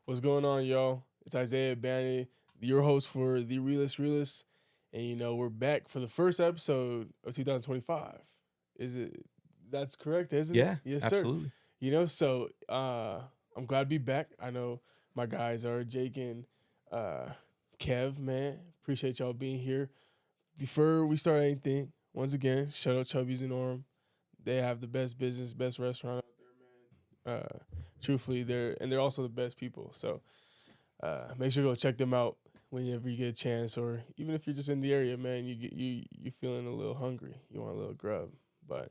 What's going on, y'all? It's Isaiah Bagnah, your host for the Realist. And we're back for the first episode of 2025. Is it That's correct, isn't it? Yeah, Yes, sir. absolutely. I'm glad to be back. I know my guys are Jake and uh Kev, man. Appreciate y'all being here. Before we start anything, once again, shout out Chubby's and Orem. They have the best business, best restaurant out there, man. Truthfully, they're also the best people. So make sure to go check them out whenever you get a chance, or even if you're just in the area, man. You feeling a little hungry, you want a little grub. But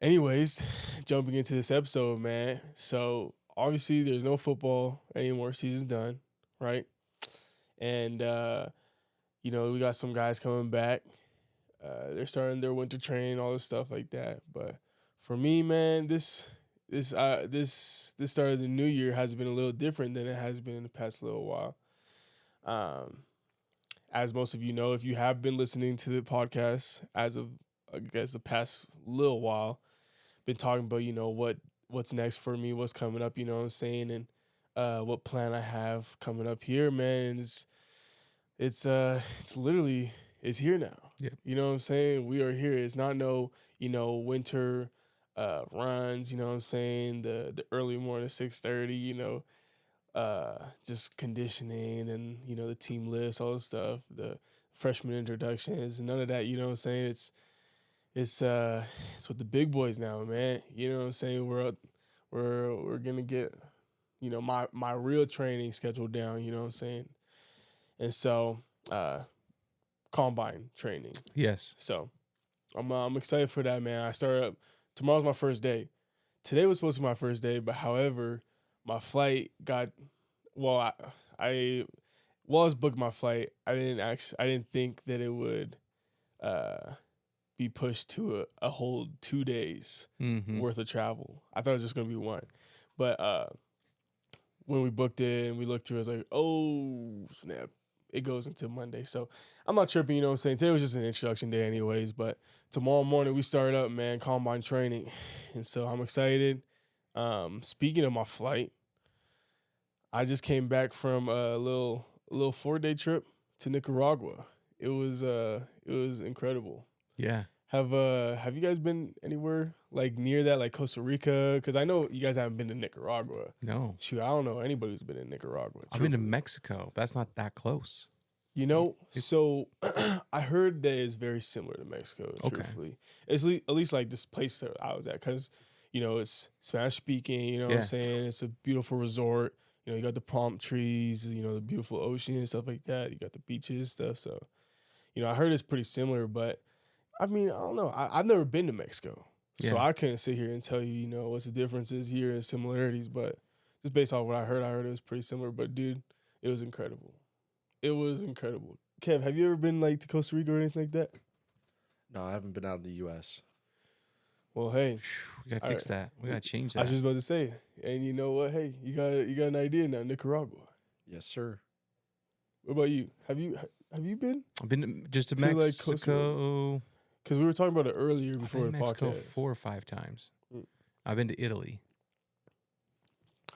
anyways, jumping into this episode, man. So obviously, there's no football anymore. Season's done, right? And we got some guys coming back. They're starting their winter training, all this stuff like that. But for me, man, this start of the new year has been a little different than it has been in the past little while. Um, as most of you know, if you have been listening to the podcast as of I guess the past little while, been talking about what's next for me, what's coming up. You know what I'm saying, and what plan I have coming up here, man. It's literally it's here now. Yep. You know what I'm saying? We are here. It's not no winter runs, you know what I'm saying? The early morning 6:30, just conditioning and the team lifts, all this stuff, the freshman introductions, none of that, you know what I'm saying? It's with the big boys now, man. You know what I'm saying? We're gonna get my real training schedule down, you know what I'm saying? And so combine training. Yes. So I'm excited for that, man. I started up tomorrow's my first day. Today was supposed to be my first day, but however, my flight got I was booked my flight. I didn't think that it would be pushed to a whole 2 days worth of travel. I thought it was just gonna be one. But when we booked it and we looked through, I was like, oh snap. It goes into Monday. So I'm not tripping, you know what I'm saying? Today was just an introduction day anyways, but tomorrow morning we start up, man, combine training. And so I'm excited. Speaking of my flight, I just came back from a little 4-day trip to Nicaragua. It was incredible. Yeah. Have you guys been anywhere like near that, like Costa Rica? Because I know you guys haven't been to Nicaragua. No. Shoot, I don't know anybody who's been in Nicaragua. I've been to Mexico. That's not that close. So I heard that it's very similar to Mexico, Okay. truthfully. It's at least like this place that I was at, because, it's Spanish speaking, you know what Yeah. I'm saying? It's a beautiful resort. You got the palm trees, the beautiful ocean and stuff like that. You got the beaches stuff. So, I heard it's pretty similar, but I mean, I don't know. I've never been to Mexico. So Yeah. I couldn't sit here and tell you, what's the differences here and similarities, but just based off what I heard it was pretty similar. But dude, it was incredible. It was incredible. Kev, have you ever been like to Costa Rica or anything like that? No, I haven't been out of the U.S. Well, hey, We gotta fix that. We gotta change I that. was just about to say, and you know what? Hey, you got an idea now, Nicaragua. Yes, sir. What about you? Have you been? I've been just to To, like, Mexico. Because we were talking about it earlier I've before been the to Mexico podcast. 4 or 5 times. Mm. I've been to Italy.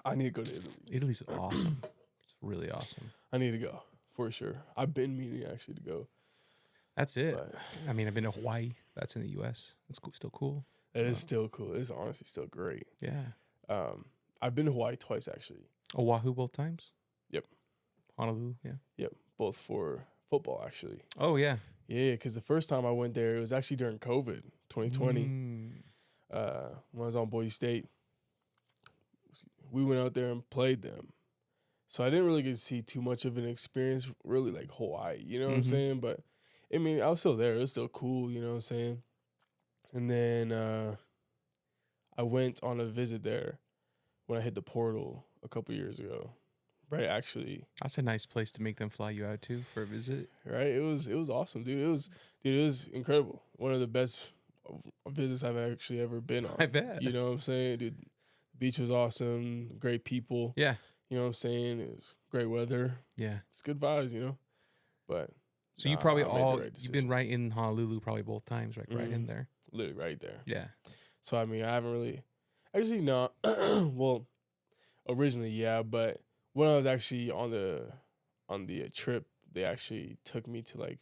I need to go to Italy. Italy's awesome. It's really awesome. I need to go for sure. I've been meaning actually to go. That's it. But I mean, I've been to Hawaii. That's in the U.S. It's still cool. that is still cool. It's honestly still great. Yeah. I've been to Hawaii twice actually. Oahu both times? Yep. Honolulu, yeah. Yep, both for football actually. Oh, yeah. Yeah, because the first time I went there, it was actually during COVID, 2020. Mm. When I was on Boise State. We went out there and played them. So I didn't really get to see too much of an experience, really, like Hawaii. You know what I'm Mhm. saying? But, I mean, I was still there. It was still cool, you know what I'm saying? And then I went on a visit there when I hit the portal a couple years ago. Right, actually. That's a nice place to make them fly you out to for a visit. Right? It was awesome, dude. It was incredible. One of the best visits I've actually ever been on. I bet. You know what I'm saying? Dude, the beach was awesome, great people. Yeah. You know what I'm saying? It was great weather. Yeah. It's good vibes. But So you probably I made the all right you've been decision. right in Honolulu probably both times, right? Right in Mhm. there. Literally right there. Yeah. So I mean, I haven't really actually no. Well, Originally, yeah, but when I was actually on the trip, they actually took me to like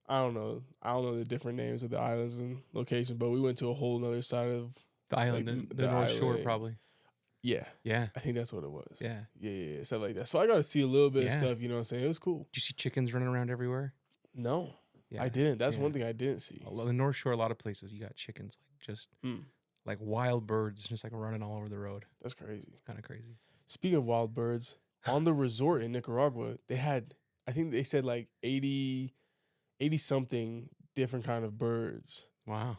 I don't know the different names of the islands and locations, but we went to a whole nother side of The island, like the North Shore, island. probably. Yeah, Yeah, I think that's what it was. yeah, Yeah, stuff like that. So I got to see a little bit of yeah. stuff. You know what I'm saying? It was cool. Did you see chickens running around everywhere? No, Yeah, I didn't. That's yeah. one thing I didn't see. The North Shore, a lot of places, you got chickens, like just Hmm, like wild birds, just like running all over the road. that's crazy. It's kind of crazy. Speaking of wild birds, on the resort in Nicaragua, they had, I think they said like 80 something different kind of birds Wow.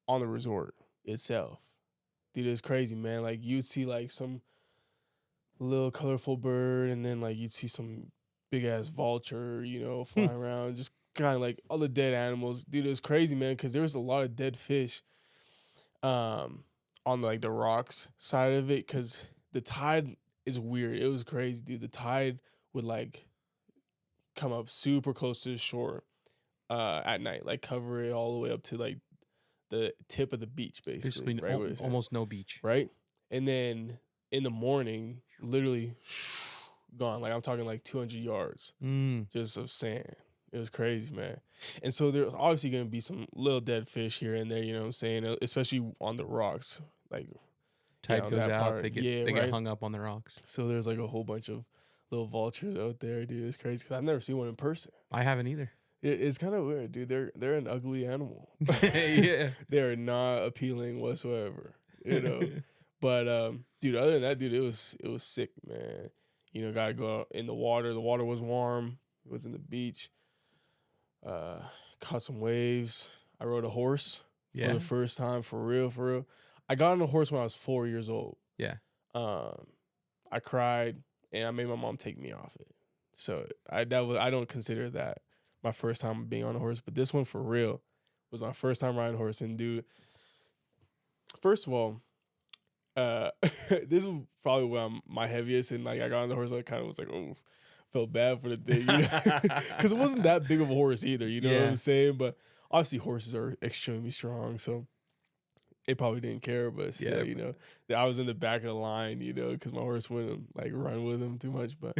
on the resort itself. Dude, it's crazy, man. Like you'd see like some little colorful bird, and then like you'd see some big ass vulture, flying around, just kind of like all the dead animals. Dude, it was crazy, man, because there was a lot of dead fish on like the rocks side of it, because the tide is weird. It was crazy, dude. The tide would like come up super close to the shore at night, like cover it all the way up to like the tip of the beach, basically, Basically, right where it's at, almost no beach. right? And then in the morning, literally gone. Like I'm talking like 200 yards Mm. just of sand. It was crazy, man. And so there's obviously gonna be some little dead fish here and there, you know what I'm saying? Especially on the rocks, like Tide goes that out, part. they get Yeah, they right? get hung up on the rocks. So there's like a whole bunch of little vultures out there, dude. It's crazy because I've never seen one in person. I haven't either. It's kind of weird, dude. They're an ugly animal. Yeah. They're not appealing whatsoever, you know. But dude, other than that, dude, it was sick, man. Gotta go out in the water. The water was warm. It was in the beach. Caught some waves. I rode a horse for Yeah. the first time, for real, for real. I got on a horse when I was 4 years old. Yeah. I cried and I made my mom take me off it. So I don't consider that my first time being on a horse, but this one for real was my first time riding a horse. And dude, first of all, this was probably when I'm my heaviest, and like I got on the horse, I kind of was like, oh, felt bad for the thing, because it wasn't that big of a horse either. You know what I'm saying? But obviously, horses are extremely strong, so it probably didn't care. But still, I was in the back of the line, because my horse wouldn't like run with him too much. But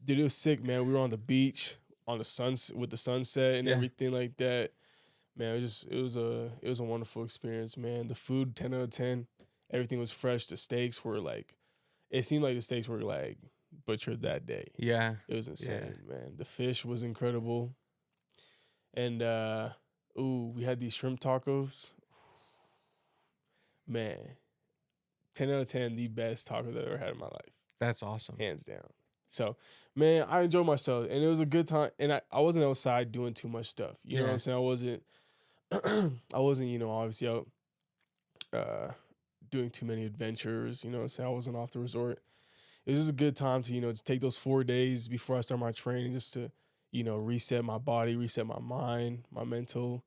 dude, it was sick, man. We were on the beach on the with the sunset and everything like that. Man, it was a wonderful experience, man. The food, 10 out of 10. Everything was fresh. The steaks were like, it seemed like the steaks were like butchered that day. Yeah. It was insane, man. The fish was incredible. And we had these shrimp tacos. Man, 10 out of 10, the best tacos I've ever had in my life. That's awesome. Hands down. So, man, I enjoyed myself, and it was a good time. And I wasn't outside doing too much stuff. You know what I'm saying? I wasn't, obviously out doing too many adventures. You know what I'm saying? I wasn't off the resort. It was just a good time to, to take those 4 days before I start my training, just to, reset my body, reset my mind, my mental,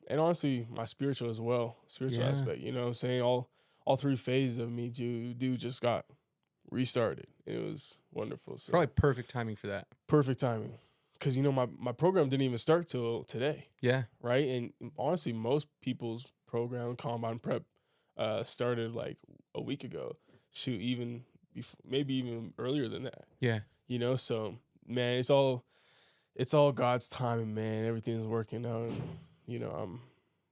and honestly, my spiritual as well, spiritual aspect. You know what I'm saying? All 3 phases of me, dude, just got restarted. It was wonderful. So Probably perfect timing for that. perfect timing. Because, my program didn't even start till today. Yeah. Right? And honestly, most people's program, Combine Prep, started like a week ago. Shoot, even maybe even earlier than that. Yeah. So, man, it's all God's timing, man. Everything's working out. And,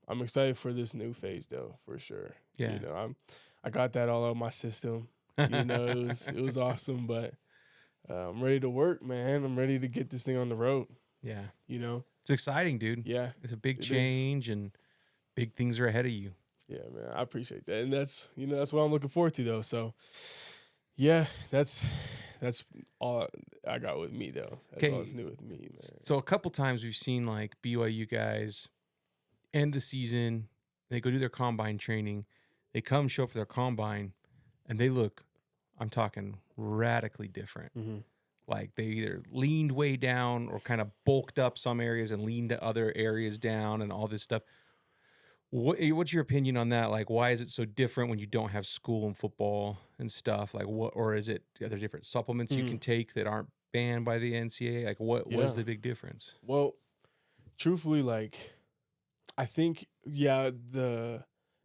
I'm excited for this new phase, though, for sure. Yeah. I got that all out of my system. It was awesome, but I'm ready to work, man. I'm ready to get this thing on the road. Yeah. It's exciting, dude. Yeah. It's a big It is. change and big things are ahead of you. Yeah, man. I appreciate that. And that's what I'm looking forward to, though. So, yeah, that's all I got with me, though. That's all that's new with me, man. So a couple times we've seen like BYU guys end the season, they go do their combine training, they come show up for their combine, and they look, I'm talking radically different. Mm-hmm. Like they either leaned way down or kind of bulked up some areas and leaned to other areas down and all this stuff. What's your opinion on that? Like, why is it so different when you don't have school and football and stuff? Like, are there different supplements you can take that aren't banned by the NCAA? Like, what is the big difference? Well, truthfully, like, I think, the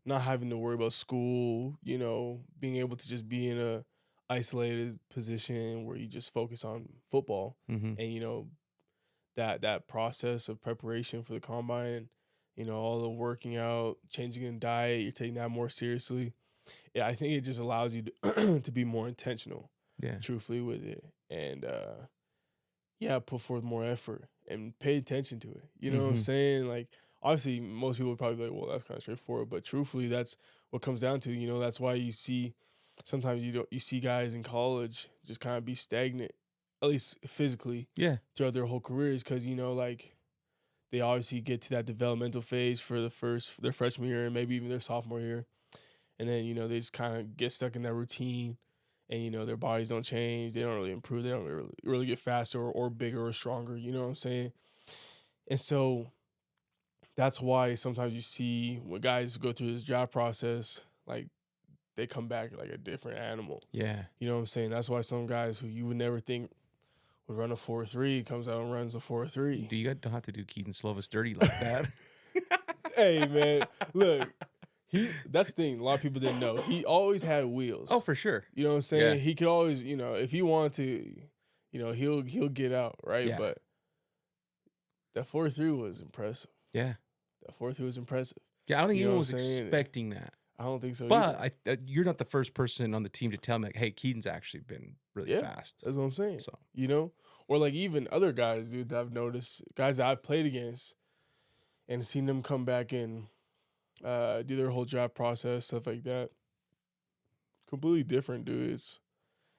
not having to worry about school, being able to just be in a isolated position where you just focus on football Mm-hmm. and that process of preparation for the combine, all the working out, changing in diet, you're taking that more seriously. Yeah, I think it just allows you to, to be more intentional, Yeah. truthfully, with it, and yeah, put forth more effort and pay attention to it. You know what I'm Mhm. saying? Like, obviously, most people would probably be like, well, that's kind of straightforward. But truthfully, that's what comes down to. That's why you see sometimes you see guys in college just kind of be stagnant, at least physically, Yeah. throughout their whole careers, because like they obviously get to that developmental phase for their freshman year and maybe even their sophomore year, and then they just kind of get stuck in that routine, and their bodies don't change, they don't really improve, they don't really get faster or bigger or stronger. You know what I'm saying? And so that's why sometimes you see when guys go through this job process, like they come back like a different animal. Yeah. You know what I'm saying? That's why some guys who you would never think would run a 4.3 comes out and runs a 4.3. Do you don't have to do Keaton Slovis dirty like that? Hey man, look, that's the thing. A lot of people didn't know. He always had wheels. Oh, for sure. You know what I'm saying? Yeah. He could always, if he wanted to, he'll get out, right? Yeah. But that 4.3 was impressive. Yeah. That 4.3 was impressive. Yeah. I don't think You know anyone what was I'm saying? expecting that. I don't think so But either. you're not the first person on the team to tell me, like, hey, Keaton's actually been really Yeah. fast. That's what I'm saying. So, Or like even other guys, dude, that I've noticed, guys that I've played against and seen them come back and do their whole job process, stuff like that. Completely different, dude.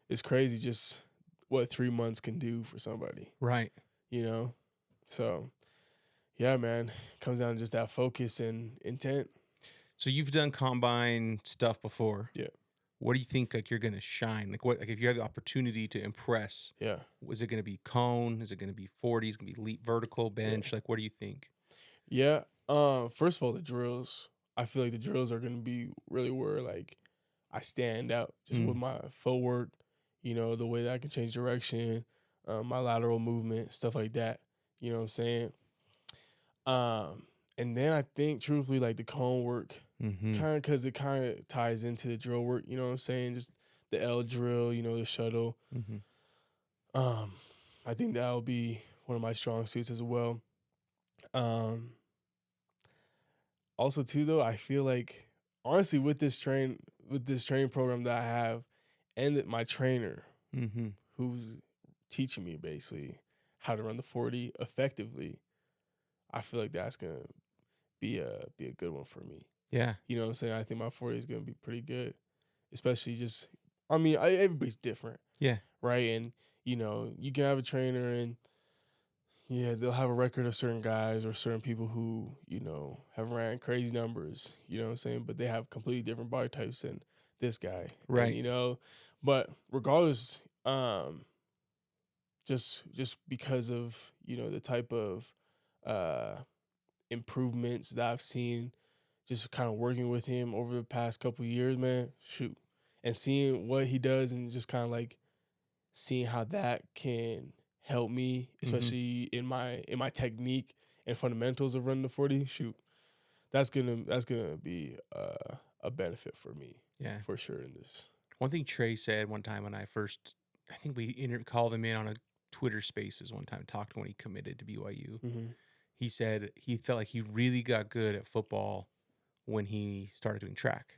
It's crazy just what 3 months can do for somebody, right. So, yeah, man, comes down to just that focus and intent. So you've done combine stuff before. Yeah. What do you think like you're gonna shine? Like if you have the opportunity to impress, Yeah. is it gonna be cone? Is it gonna be 40? Is it gonna be elite vertical bench? Like what do you think? Yeah. First of all, the drills. I feel like the drills are gonna be really where like I stand out just with my footwork, the way that I can change direction, my lateral movement, stuff like that. You know what I'm saying? And then I think truthfully like the cone work, Mm-hmm. kind of because it kind of ties into the drill work. You know what I'm saying? Just the L drill, the shuttle. Mm-hmm. I think that'll be one of my strong suits as well. Also too though, I feel like honestly with this training program that I have and that my trainer Mm-hmm. who's teaching me basically how to run the 40 effectively, I feel like that's gonna be a good one for me. Yeah. You know what I'm saying? I think my 40 is gonna be pretty good, especially just. I mean, everybody's different, Yeah. right? And you can have a trainer and yeah, they'll have a record of certain guys or certain people who, have ran crazy numbers, you know what I'm saying? But they have completely different body types than this guy. Right. And, but regardless, just because of, the type of improvements that I've seen just kind of working with him over the past couple of years, man, shoot. And seeing what he does and just kind of like seeing how that can help me, especially in my technique and fundamentals of running the 40, shoot, that's gonna be a benefit for me. Yeah. For sure in this. One thing Trey said one time when I think we called him in on a Twitter Spaces one time, talked when he committed to BYU. Mm-hmm. He said he felt like he really got good at football when he started doing track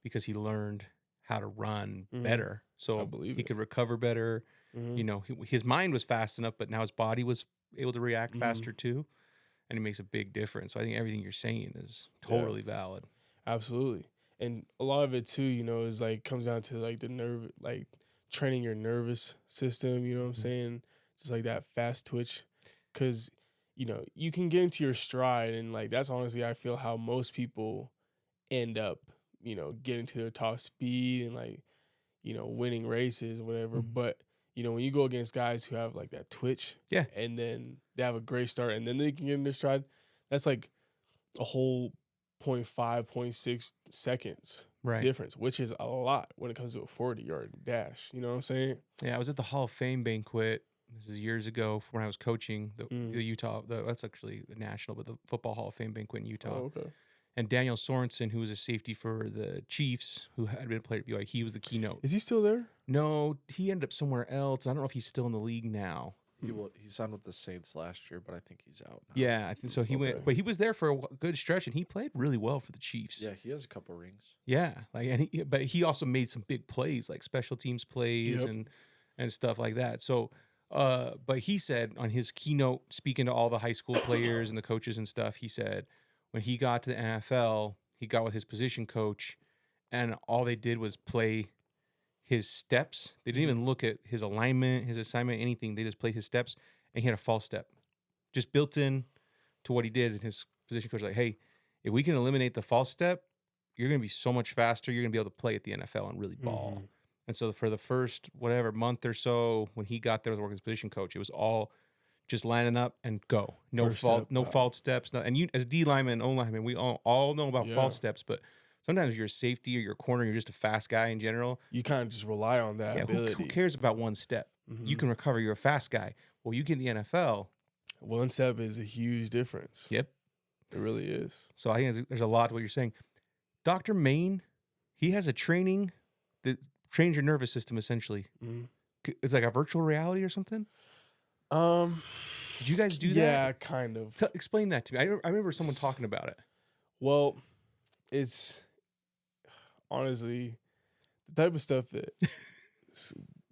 because he learned how to run better. So he could recover better. Mm-hmm. His mind was fast enough, but now his body was able to react faster too. And it makes a big difference. So I think everything you're saying is totally valid. Absolutely. And a lot of it too, is like comes down to like the nerve, like training your nervous system, you know what I'm saying? Just like that fast twitch. Cause, you can get into your stride and like that's honestly I feel how most people end up, getting to their top speed and like, winning races or whatever. But, when you go against guys who have like that twitch, and then they have a great start and then they can get in their stride, that's like a whole 0.5, 0.6 seconds difference, which is a lot when it comes to a 40-yard dash. You know what I'm saying? Yeah, I was at the Hall of Fame banquet. This is years ago when I was coaching the Utah. That's actually national, but the Football Hall of Fame banquet in Utah. Oh, okay. And Daniel Sorensen, who was a safety for the Chiefs, who had been a player at BYU, he was the keynote. Is he still there? No, he ended up somewhere else. I don't know if he's still in the league now. He signed with the Saints last year, but I think he's out now. Yeah, I think so. He Okay. went, but he was there for a good stretch, and he played really well for the Chiefs. Yeah, he has a couple rings. Yeah, but he also made some big plays, like special teams plays Yep. and stuff like that. So, but he said on his keynote, speaking to all the high school players and the coaches and stuff, he said when he got to the NFL, he got with his position coach, and all they did was play his steps. They didn't even look at his alignment, his assignment, anything. They just played his steps, and he had a false step, just built in to what he did. And his position coach was like, "Hey, if we can eliminate the false step, you're going to be so much faster. You're going to be able to play at the NFL and really ball." Mhm. And so for the first month or so, when he got there with working as position coach, it was all just lining up and go. No First fault, step, no wow. false steps. And you, as D lineman, O lineman, we all know about Yeah. false steps, but sometimes you're a safety or you're a corner, you're just a fast guy in general. You kind of just rely on that Yeah, ability. who cares about one step? You Mhm. can recover. You're a fast guy. Well, you get in the NFL. One step is a huge difference. Yep. It really is. So I think there's a lot to what you're saying. Dr. Main, he has a training that trains your nervous system essentially. Mhm. It's like a virtual reality or something. Um, Did you guys do yeah, that? kind of. Explain that to me. I remember someone talking about it. Well, it's honestly the type of stuff that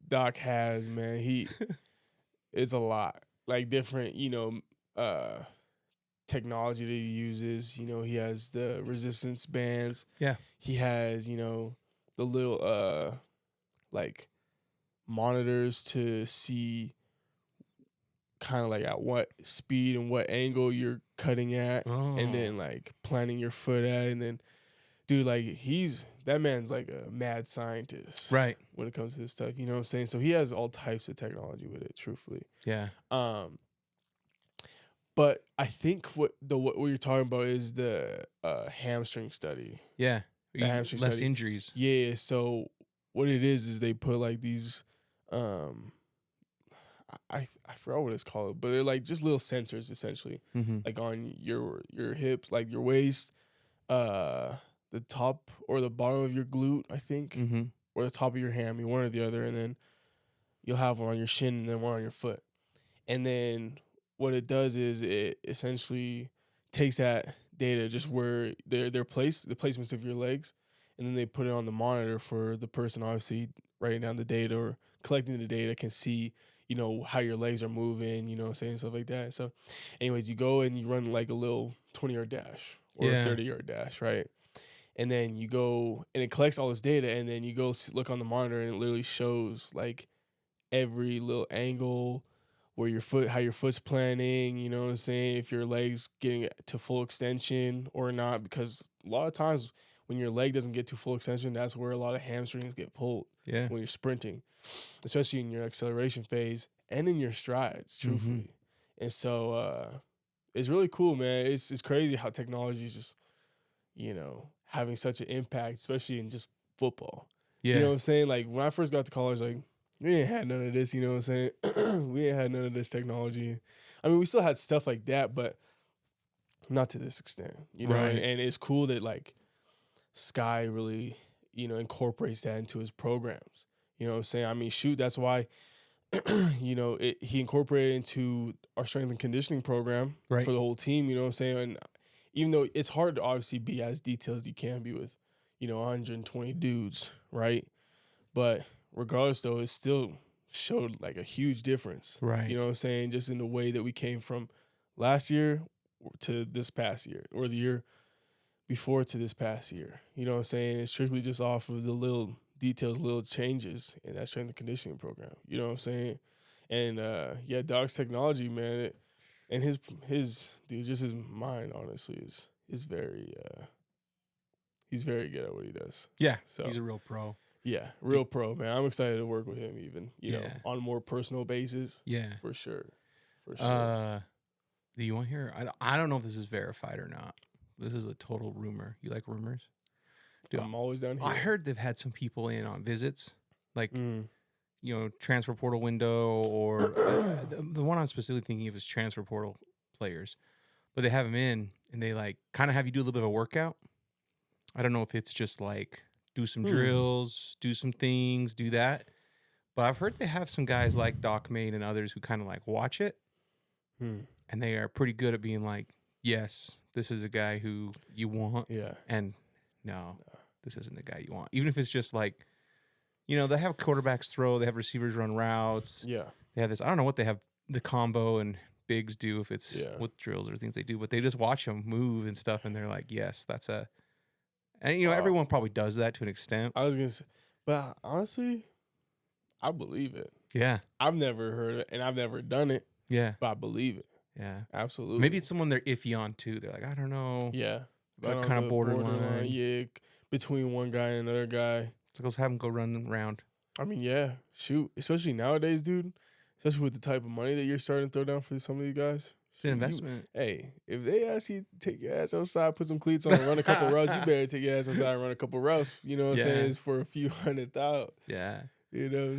Doc has, man. It's a lot. Like different, technology that he uses. He has the resistance bands. Yeah. He has, the little like monitors to see kind of like at what speed and what angle you're cutting at, and then like planting your foot at, and then dude, like that man's like a mad scientist, Right. when it comes to this stuff. You know what I'm saying? So he has all types of technology with it, truthfully. Yeah. But I think what you're talking about is the hamstring study. Yeah. hamstring Less study. injuries. Yeah, so what it is they put like these I forgot what it's called, but they're like just little sensors essentially, Mm-hmm. like on your hips, like your waist, the top or the bottom of your glute, I think, Mm-hmm. or the top of your hammy, one or the other, and then you'll have one on your shin and then one on your foot. And then what it does is it essentially takes that data, just where they're placed, the placements of your legs, and then they put it on the monitor for the person obviously writing down the data or collecting the data can see, how your legs are moving, saying stuff like that. So anyways, you go and you run like a little 20-yard dash or Yeah. a 30-yard dash, right? And then you go and it collects all this data, and then you go look on the monitor, and it literally shows like every little angle where how your foot's planning, you know what I'm saying? If your leg's getting to full extension or not, because a lot of times when your leg doesn't get to full extension, that's where a lot of hamstrings get pulled Yeah. when you're sprinting, especially in your acceleration phase and in your strides, truthfully. And so it's really cool, man. It's crazy how technology is just, having such an impact, especially in just football. Yeah. You know what I'm saying? Like when I first got to college, like we ain't had none of this, you know what I'm saying? We ain't had none of this technology. I mean, we still had stuff like that, but not to this extent, Right. and it's cool that like Sky really, incorporates that into his programs. You know what I'm saying? I mean, shoot, that's why, he incorporated into our strength and conditioning program Right. for the whole team, you know what I'm saying? And even though it's hard to obviously be as detailed as you can be with, 120 dudes, right? But regardless, though, it still showed like a huge difference. Right. You know what I'm saying? Just in the way that we came from last year to this past year, or the year before to this past year. You know what I'm saying? It's strictly just off of the little details, little changes in that strength and conditioning program. You know what I'm saying? And yeah, Doc's technology, man, and his dude, just his mind, honestly, is very he's very good at what he does. Yeah. So He's a real pro. yeah, real pro, man. I'm excited to work with him, even Yeah. on a more personal basis, Yeah. for sure. For sure. Do you want to hear? I don't know if this is verified or not. This is a total rumor. You like rumors? Dude, I'm always down here. I heard they've had some people in on visits, like Mm. transfer portal window, or the one I'm specifically thinking of is transfer portal players. but they have them in and they like kind of have you do a little bit of a workout. I don't know if it's just like do some drills, do some things, do that. But I've heard they have some guys like Doc Main and others who kind of like watch it. And they are pretty good at being like, yes, this is a guy who you want. Yeah. And no, this isn't the guy you want. Even if it's just like, they have quarterbacks throw, they have receivers run routes. Yeah. They have this, I don't know what they have the combo and bigs do if it's with drills or things they do, but they just watch them move and stuff. And they're like, yes, that's a, and everyone probably does that to an extent. I was going to say, but honestly, I believe it. Yeah. I've never heard it and I've never done it. Yeah. But I believe it. Yeah. Absolutely. Maybe it's someone they're iffy on too. They're like, I don't know. Yeah. Kind of borderline. Yeah. Between one guy and another guy. So let's have them go run around. I mean, yeah. Shoot. Especially nowadays, dude. Especially with the type of money that you're starting to throw down for some of these guys. It's an investment. Hey, if they ask you to take your ass outside, put some cleats on, and run a couple routes, you better take your ass outside and run a couple routes. You know what I'm saying? It's for a few $100,000. Yeah.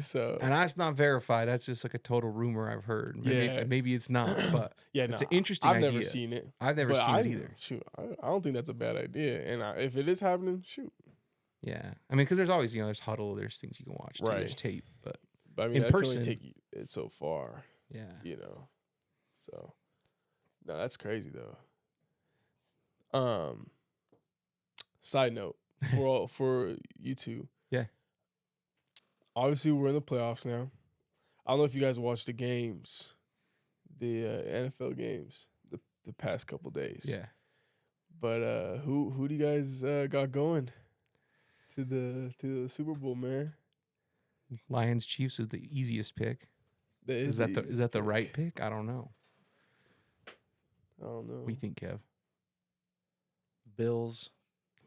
So. And that's not verified. That's just like a total rumor I've heard. Maybe it's not, but it's an interesting idea. I've never seen it. I've never seen it either. Shoot, I don't think that's a bad idea. And if it is happening, shoot. Yeah. I mean, because there's always, there's huddle, there's things you can watch. Right. There's tape. But I mean, in person, can only take it so far. Yeah. So, no, that's crazy, though. Side note, for you two. Yeah. Obviously, we're in the playoffs now. I don't know if you guys watched the games, the NFL games, the past couple days. Yeah. But who do you guys got going to the Super Bowl, man? Lions Chiefs is the easiest pick. Is that the right pick? I don't know. I don't know. What do you think, Kev? Bills.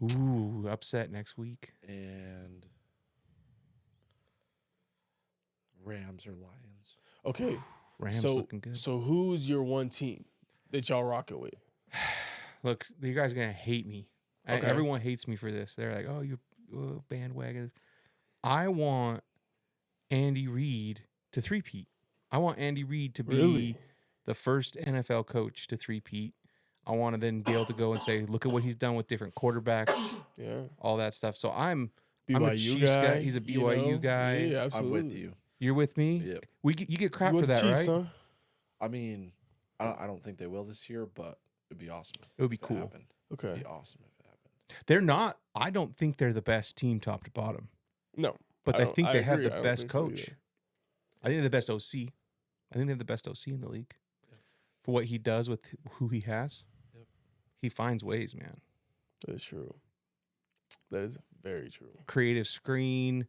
Ooh, upset next week. And Rams or Lions. Okay. Rams looking good. So who's your one team that y'all rocking with? Look, you guys are going to hate me. Okay. Everyone hates me for this. They're like, oh, you bandwagons. I want Andy Reid to three-peat. I want Andy Reid to be the first NFL coach to three-peat. I want to then be able to go and say, look at what he's done with different quarterbacks, all that stuff. So I'm a Chiefs guy. He's a BYU guy. Yeah, absolutely. I'm with you. You're with me? Yep. You get crap for that, Chiefs, right? Huh? I mean, I don't think they will this year, but it'd be awesome. It would be cool. Okay. It'd be awesome if it happened. They're not. I don't think they're the best team top to bottom. No. But I think they have the I best think so coach. I think they're the best OC. I think they have the best OC in the league. Yes. For what he does with who he has. Yep. He finds ways, man. That is true. That is very true. Creative screen,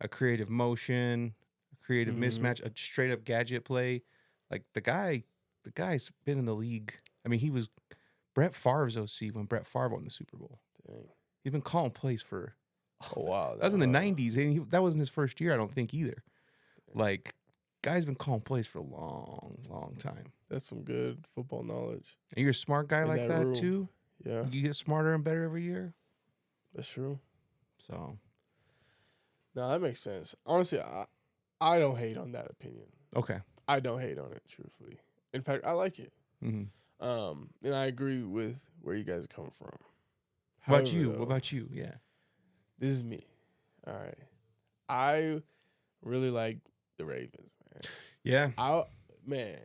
a creative motion, a creative mismatch, a straight up gadget play. Like the guy's been in the league. I mean, he was Brett Favre's OC when Brett Favre won the Super Bowl. Dang. He's been calling plays for wow. that was in the 90s. And that wasn't his first year, I don't think either. Like, guy's been calling plays for a long, long time. That's some good football knowledge. And you're a smart guy In like that that room. too. Yeah. You get smarter and better every year. That's true. So, No, that makes sense. Honestly, I don't hate on that opinion. okay. I don't hate on it, truthfully. In fact, I like it. Mm-hmm. And I agree with where you guys are coming from. What about However, you? though, What about you? Yeah. This is me. All right. I really like the Ravens, man. Yeah. Man.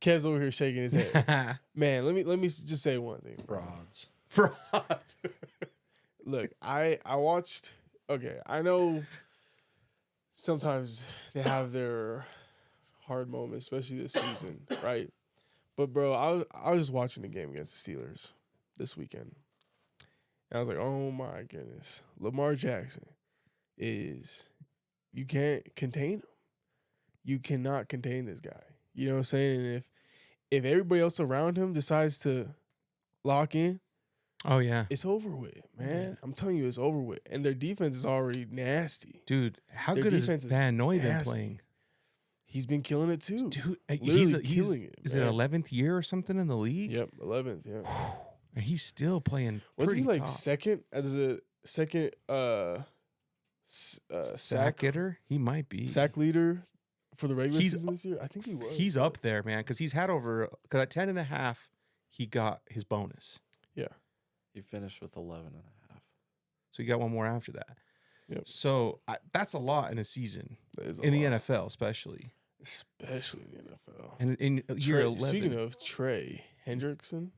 Kev's over here shaking his head. Man, let me just say one thing. Frauds. Frauds. Look, I watched. Okay, I know sometimes they have their hard moments, especially this season, right? But bro, I was just watching the game against the Steelers this weekend, and I was like, oh my goodness, Lamar Jackson you can't contain him. You cannot contain this guy. You know what I'm saying? And if everybody else around him decides to lock in, Oh, yeah. it's over with, man. Yeah. I'm telling you, it's over with. And their defense is already nasty. Dude, how Their good has defense is Van Noy been nasty. playing? He's been killing it too. Dude, Literally he's killing it. Is it man. 11th year or something in the league? Yep, 11th. Yeah. And he's still playing Was pretty he like top. second as a second sack getter? He might be. sack leader for the regular He's- season this year? I think he was. He's up there, man, because he's had because at 10.5, he got his bonus. Yeah. He finished with 11.5. So he got one more after that. Yep. So that's a lot in a season, That is a in the lot. NFL especially. Especially in the NFL. And in year Trey, 11. speaking of Trey Hendrickson,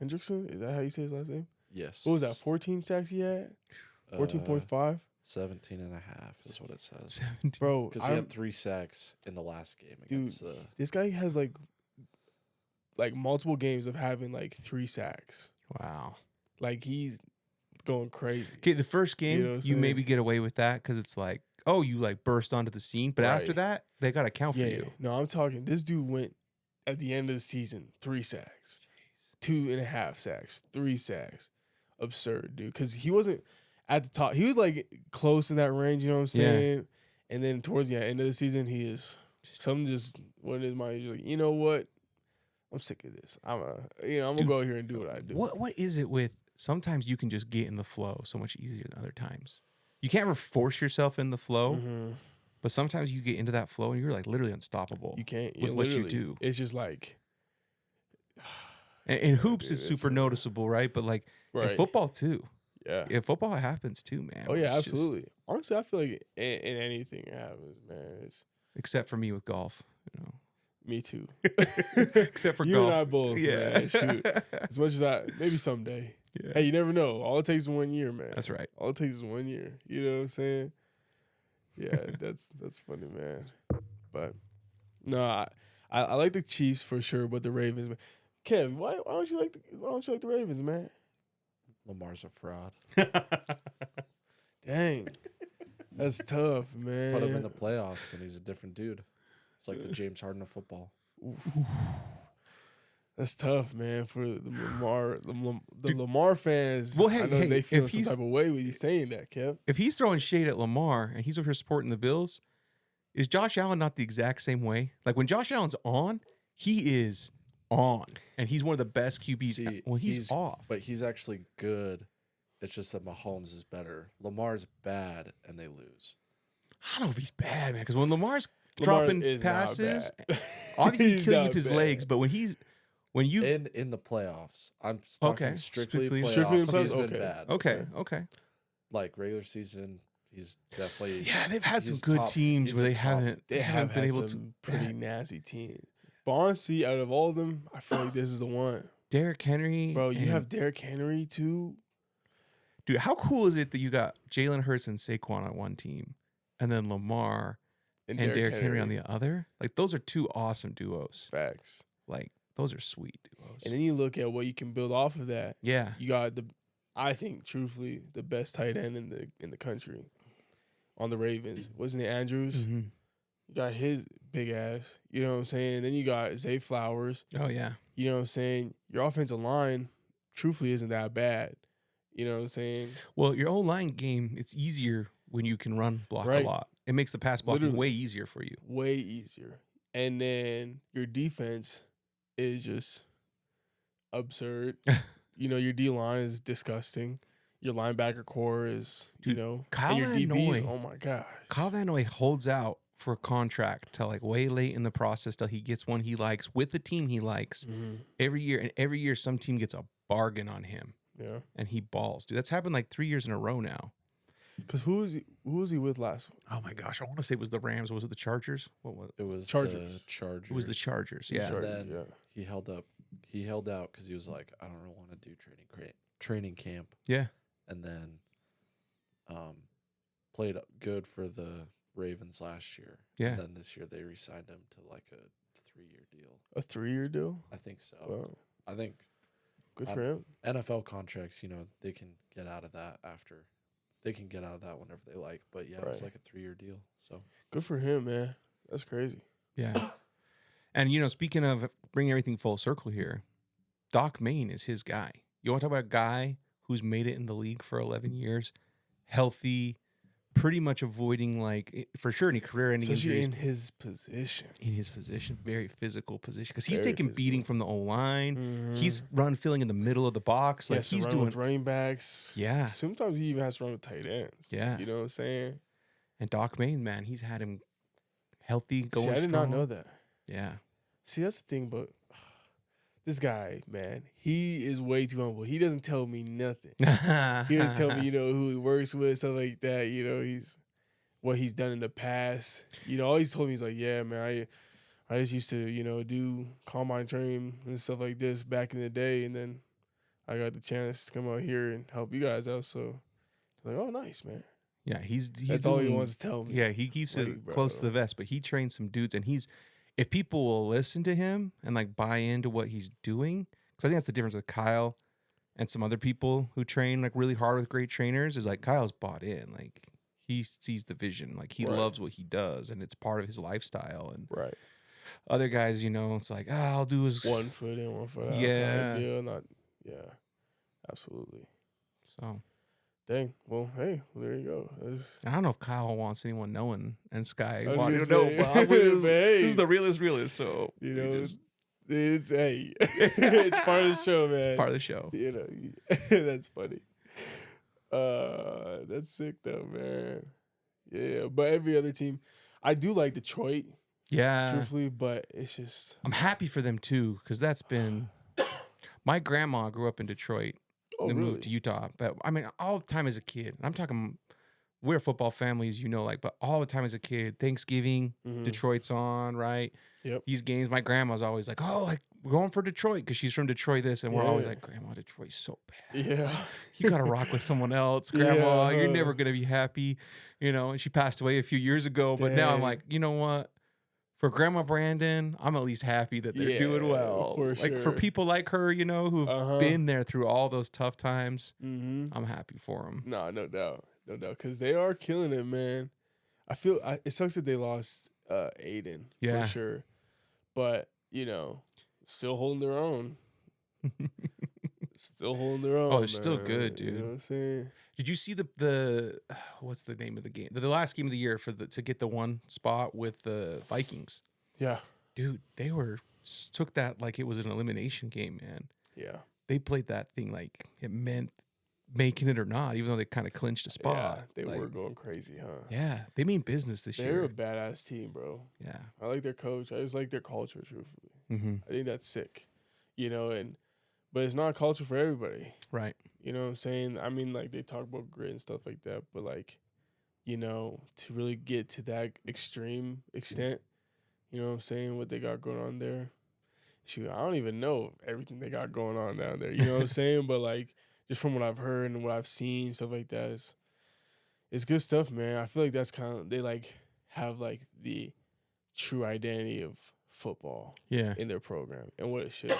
is that how you say his last name? Yes. What was that? 14 sacks he had? 14.5? 17.5 is what it says. 17. Bro, Because he had 3 sacks in the last game against the. this guy has like multiple games of having like 3 sacks. Wow. Like he's going crazy. Okay, the first game, You know what I'm you maybe saying? get away with that because it's like, oh, you like burst onto the scene. But after Right. that, they got to count for Yeah, you. no, I'm talking. This dude went at the end of the season 3 sacks, 2.5 sacks, 3 sacks. Absurd, dude. Because he wasn't at the top. He was like close in that range. You know what I'm Yeah. saying? And then towards the end of the season, he is something just went in his mind. He's like, you know what? I'm sick of this. I'm gonna Dude, go here and do what I do. What is it with sometimes you can just get in the flow so much easier than other times? You can't ever force yourself in the flow, Mhm. but sometimes you get into that flow and you're like literally unstoppable. You can't with what you literally, do. It's just like And in hoops, dude, it's it's, super noticeable, right? But like right. in football too. Yeah. In football, it happens too, man. Oh yeah, It's just- absolutely. Honestly, I feel like in anything it happens, man. It's except for me with golf, you know. me too. Except for you golf. and I both, Yeah. man. Shoot. As much as maybe someday. Yeah. Hey, you never know. All it takes is 1 year, man. That's right. All it takes is 1 year. You know what I'm saying? Yeah, that's funny, man. But no, I like the Chiefs for sure, but the Ravens, man. Kev, why don't you like the Ravens, man? Lamar's a fraud. Dang, that's tough, man. Put him in the playoffs, and he's a different dude. It's like the James Harden of football. That's tough, man, for the Lamar fans. Well, I hey, know hey, they feel if some he's- type of way with you saying that, Kev. If he's throwing shade at Lamar and he's over here supporting the Bills, is Josh Allen not the exact same way? Like when Josh Allen's on, he is on, and he's one of the best QBs. See, when he's off, But he's actually good. It's just that Mahomes is better. Lamar's bad, and they lose. I don't know if he's bad, man. Because when Lamar's Lamar dropping is not passes, bad. obviously He's he kills you not with his bad. legs, but when you In the playoffs, I'm talking Okay, strictly strictly- playoffs. Strictly in the He's playoffs? been Okay. bad. okay, Like regular season, he's definitely yeah, they've had some he's good top- teams he's where a they top- haven't They have been had able some to. pretty nasty teams. But honestly, out of all of them, I feel like this is the one. Derrick Henry, Bro, you and- have Derrick Henry too. dude. How cool is it that you got Jalen Hurts and Saquon on one team, and then Lamar and Derrick Henry on the other? Like those are two awesome duos. Facts. Like those are sweet duos. And then you look at what you can build off of that. yeah, You got I think truthfully the best tight end in the country on the Ravens. Wasn't it Andrews? Mhm. You got his big ass. You know what I'm saying? And then you got Zay Flowers. Oh yeah. You know what I'm saying? Your offensive line, truthfully, isn't that bad. You know what I'm saying? Well, your O-line game, it's easier when you can run block Right. a lot. It makes the pass blocking Literally. way easier for you. Way easier. And then your defense is just absurd. You know, your D line is disgusting. Your linebacker core is, Dude, you know, Kyle and your Van DBs. Noy- Oh my gosh. Kyle Van Noy holds out for a contract till like way late in the process till he gets one he likes with the team he likes Mhm. every year. And every year some team gets a bargain on him Yeah. and he balls. Dude, that's happened like 3 years in a row now. Because who was he with last? Oh my gosh, I want to say it was the Rams. Was it the Chargers? What was it? It was Chargers. the Chargers. It was the Chargers. Yeah. Chargers, And then yeah. he held out because he was like, I don't really want to do training camp. Yeah. And then played good for the Ravens last year. Yeah. And then this year they re-signed him to like a 3-year deal. A 3-year deal? I think so. Wow. I think Good for him. NFL contracts, they can get out of that after. They can get out of that whenever they like. But yeah, it was Right. like a 3-year deal. So Good for him, man. That's crazy. Yeah. And, speaking of bringing everything full circle here, Doc Main is his guy. You want to talk about a guy who's made it in the league for 11 years, healthy, pretty much avoiding, for sure, any career-ending Especially injuries. in his position. In his position, very physical position. Because he's Very taking beating physical. from the O-line. Mhm. He's filling in the middle of the box. He Like, has to he's run doing... with running backs. Yeah. Sometimes he even has to run with tight ends. Yeah. You know what I'm saying? And Doc Main, man, he's had him healthy, going See, I did strong. not know that. Yeah. See, that's the thing, but this guy, man, he is way too humble. He doesn't tell me nothing. He doesn't tell me, who he works with, stuff like that. He's what he's done in the past. All he's told me is like, yeah, man, I just used to, do combine training and stuff like this back in the day, and then I got the chance to come out here and help you guys out. So, like, oh, nice, man. Yeah, he's That's all he wants to tell me. Yeah, he keeps Like, it close to the vest, but he trains some dudes, and if people will listen to him and like buy into what he's doing, because I think that's the difference with Kyle and some other people who train like really hard with great trainers, is like Kyle's bought in, like he sees the vision, like he Right. loves what he does, and it's part of his lifestyle. And Right. other guys, it's like, I'll do his 1 foot in, 1 foot out. Yeah. Kind of deal. Yeah. Absolutely. So Dang. Well, hey, there you go. I don't know if Kyle wants anyone knowing, and Sky I was wanted gonna to know, say, but but this hey, is the realist. So it's hey, it's part of the show, man. part of the show. That's funny. That's sick though, man. Yeah, but every other team, I do like Detroit, Yeah, truthfully, but it's just I'm happy for them too, because that's been. My grandma grew up in Detroit and really? moved to Utah, but I mean, all the time as a kid. I'm talking, we're a football family, as you know, but all the time as a kid, Thanksgiving, Mhm. Detroit's on, right? Yep. These games, my grandma's always like, "Oh, like we're going for Detroit," because she's from Detroit. This, and we're always Yeah. like, "Grandma, Detroit's so bad. Yeah. You got to rock with someone else, Grandma. Yeah, You're huh. never gonna be happy," And she passed away a few years ago. But now I'm Dang. like, you know what? For Grandma Brandon, I'm at least happy that they're doing Yeah, well. for Like for sure. people like her, who've Uh-huh. been there through all those tough times, Mm-hmm. I'm happy for them. No doubt, because they are killing it, man. I feel it sucks that they lost Aiden Yeah. for sure, but still holding their own. Still holding their own. Oh, they're still man. good, You know dude. what I'm saying? Did you see the what's the name of the game? The last game of the year to get the one spot with the Vikings. Yeah, Dude, they took that like it was an elimination game, man. yeah, They played that thing like it meant making it or not, even though they kind of clinched a spot. yeah. They Like, were going crazy, huh? Yeah, they mean business this They're year. a badass team, bro. Yeah. I like their coach. I just like their culture, truthfully. Mm-hmm. I think that's sick, but it's not a culture for everybody. Right. You know what I'm saying? I mean, like, they talk about grit and stuff like that, but, like, to really get to that extreme extent, you know what I'm saying, what they got going on there. Shoot, I don't even know everything they got going on down there, you know what I'm saying? But, like, just from what I've heard and what I've seen, stuff like that, it's good stuff, man. I feel like that's kind of, they, like, have, like, the true identity of football Yeah. in their program and what it should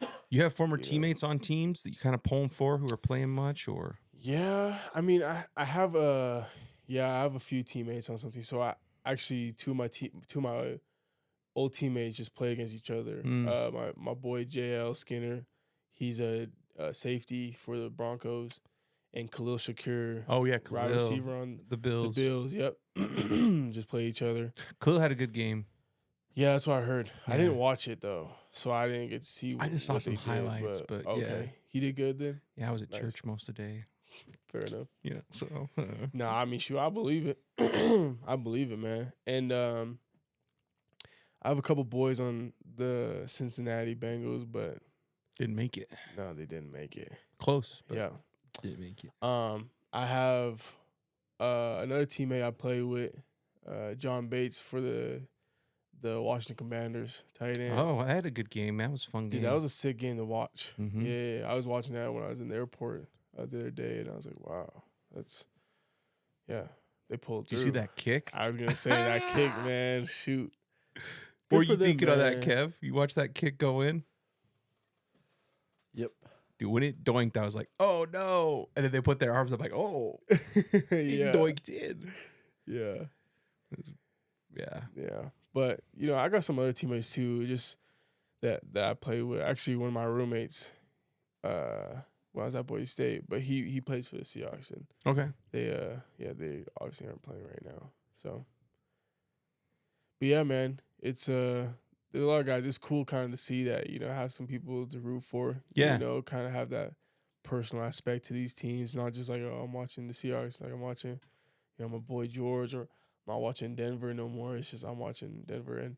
be. You have former teammates on teams that you kind of pulling for who are playing much, or? Yeah, I mean, I have I have a few teammates on some teams. So I actually two of my old teammates just play against each other. My boy JL Skinner, he's a safety for the Broncos, and Khalil Shakir, Oh yeah, wide Khalil, receiver on the Bills. the Bills. Yep, just play each other. Khalil had a good game. Yeah, that's what I heard. I Yeah. didn't watch it though, so I didn't get to see. I just saw what some they did, highlights, but okay, he did good then. Yeah, I was at Nice. church most of the day. Fair enough. Yeah, so Nah, I mean, shoot, I believe it. I believe it, man. And I have a couple boys on the Cincinnati Bengals, but didn't make it. no, they didn't make it. Close, but Yeah. didn't make it. I have another teammate I play with, John Bates for the Washington Commanders, tight end. Oh, I had a good game. That was a fun game. Dude, that was a sick game to watch. Mhm. Yeah, I was watching that when I was in the airport the other day, and I was like, wow, they pulled Did through. you see that kick? I was gonna say that kick, man. Shoot. What were Good for you them, thinking of that, man. Kev? You watched that kick go in? Yep. Dude, when it doinked, I was like, oh no. And then they put their arms up like, oh, it Yeah, doinked in. yeah, Yeah. yeah. But I got some other teammates too, just that I play with. Actually, one of my roommates, when I was at Boise State, but he plays for the Seahawks, and Okay. they obviously aren't playing right now. So, but yeah, man, it's there's a lot of guys. It's cool kind of to see that have some people to root for. Yeah. Kind of have that personal aspect to these teams, not just like, oh, I'm watching the Seahawks, like I'm watching my boy George or not watching Denver no more. It's just I'm watching Denver and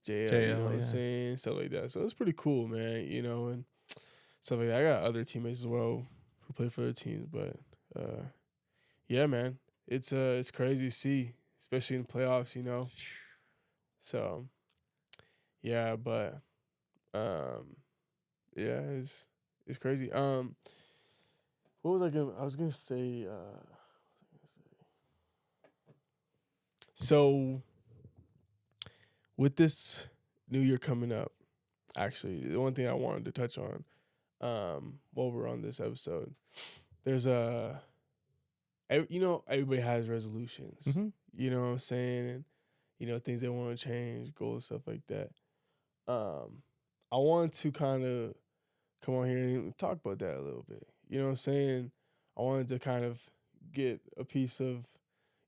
JL, you JL, know what I'm yeah. saying? Stuff like that. So it's pretty cool, man, you know, and stuff like that. I got other teammates as well who play for other teams, but yeah, man. It's crazy to see, especially in the playoffs, you know. So yeah, but yeah, it's crazy. What was I gonna? I was gonna say. So with this new year coming up, actually, the one thing I wanted to touch on, while we're on this episode, there's you know, everybody has resolutions. Mm-hmm. You know what I'm saying, and you know things they want to change, goals, stuff like that. I want to kind of come on here and talk about that a little bit. You know what I'm saying? I wanted to kind of get a piece of,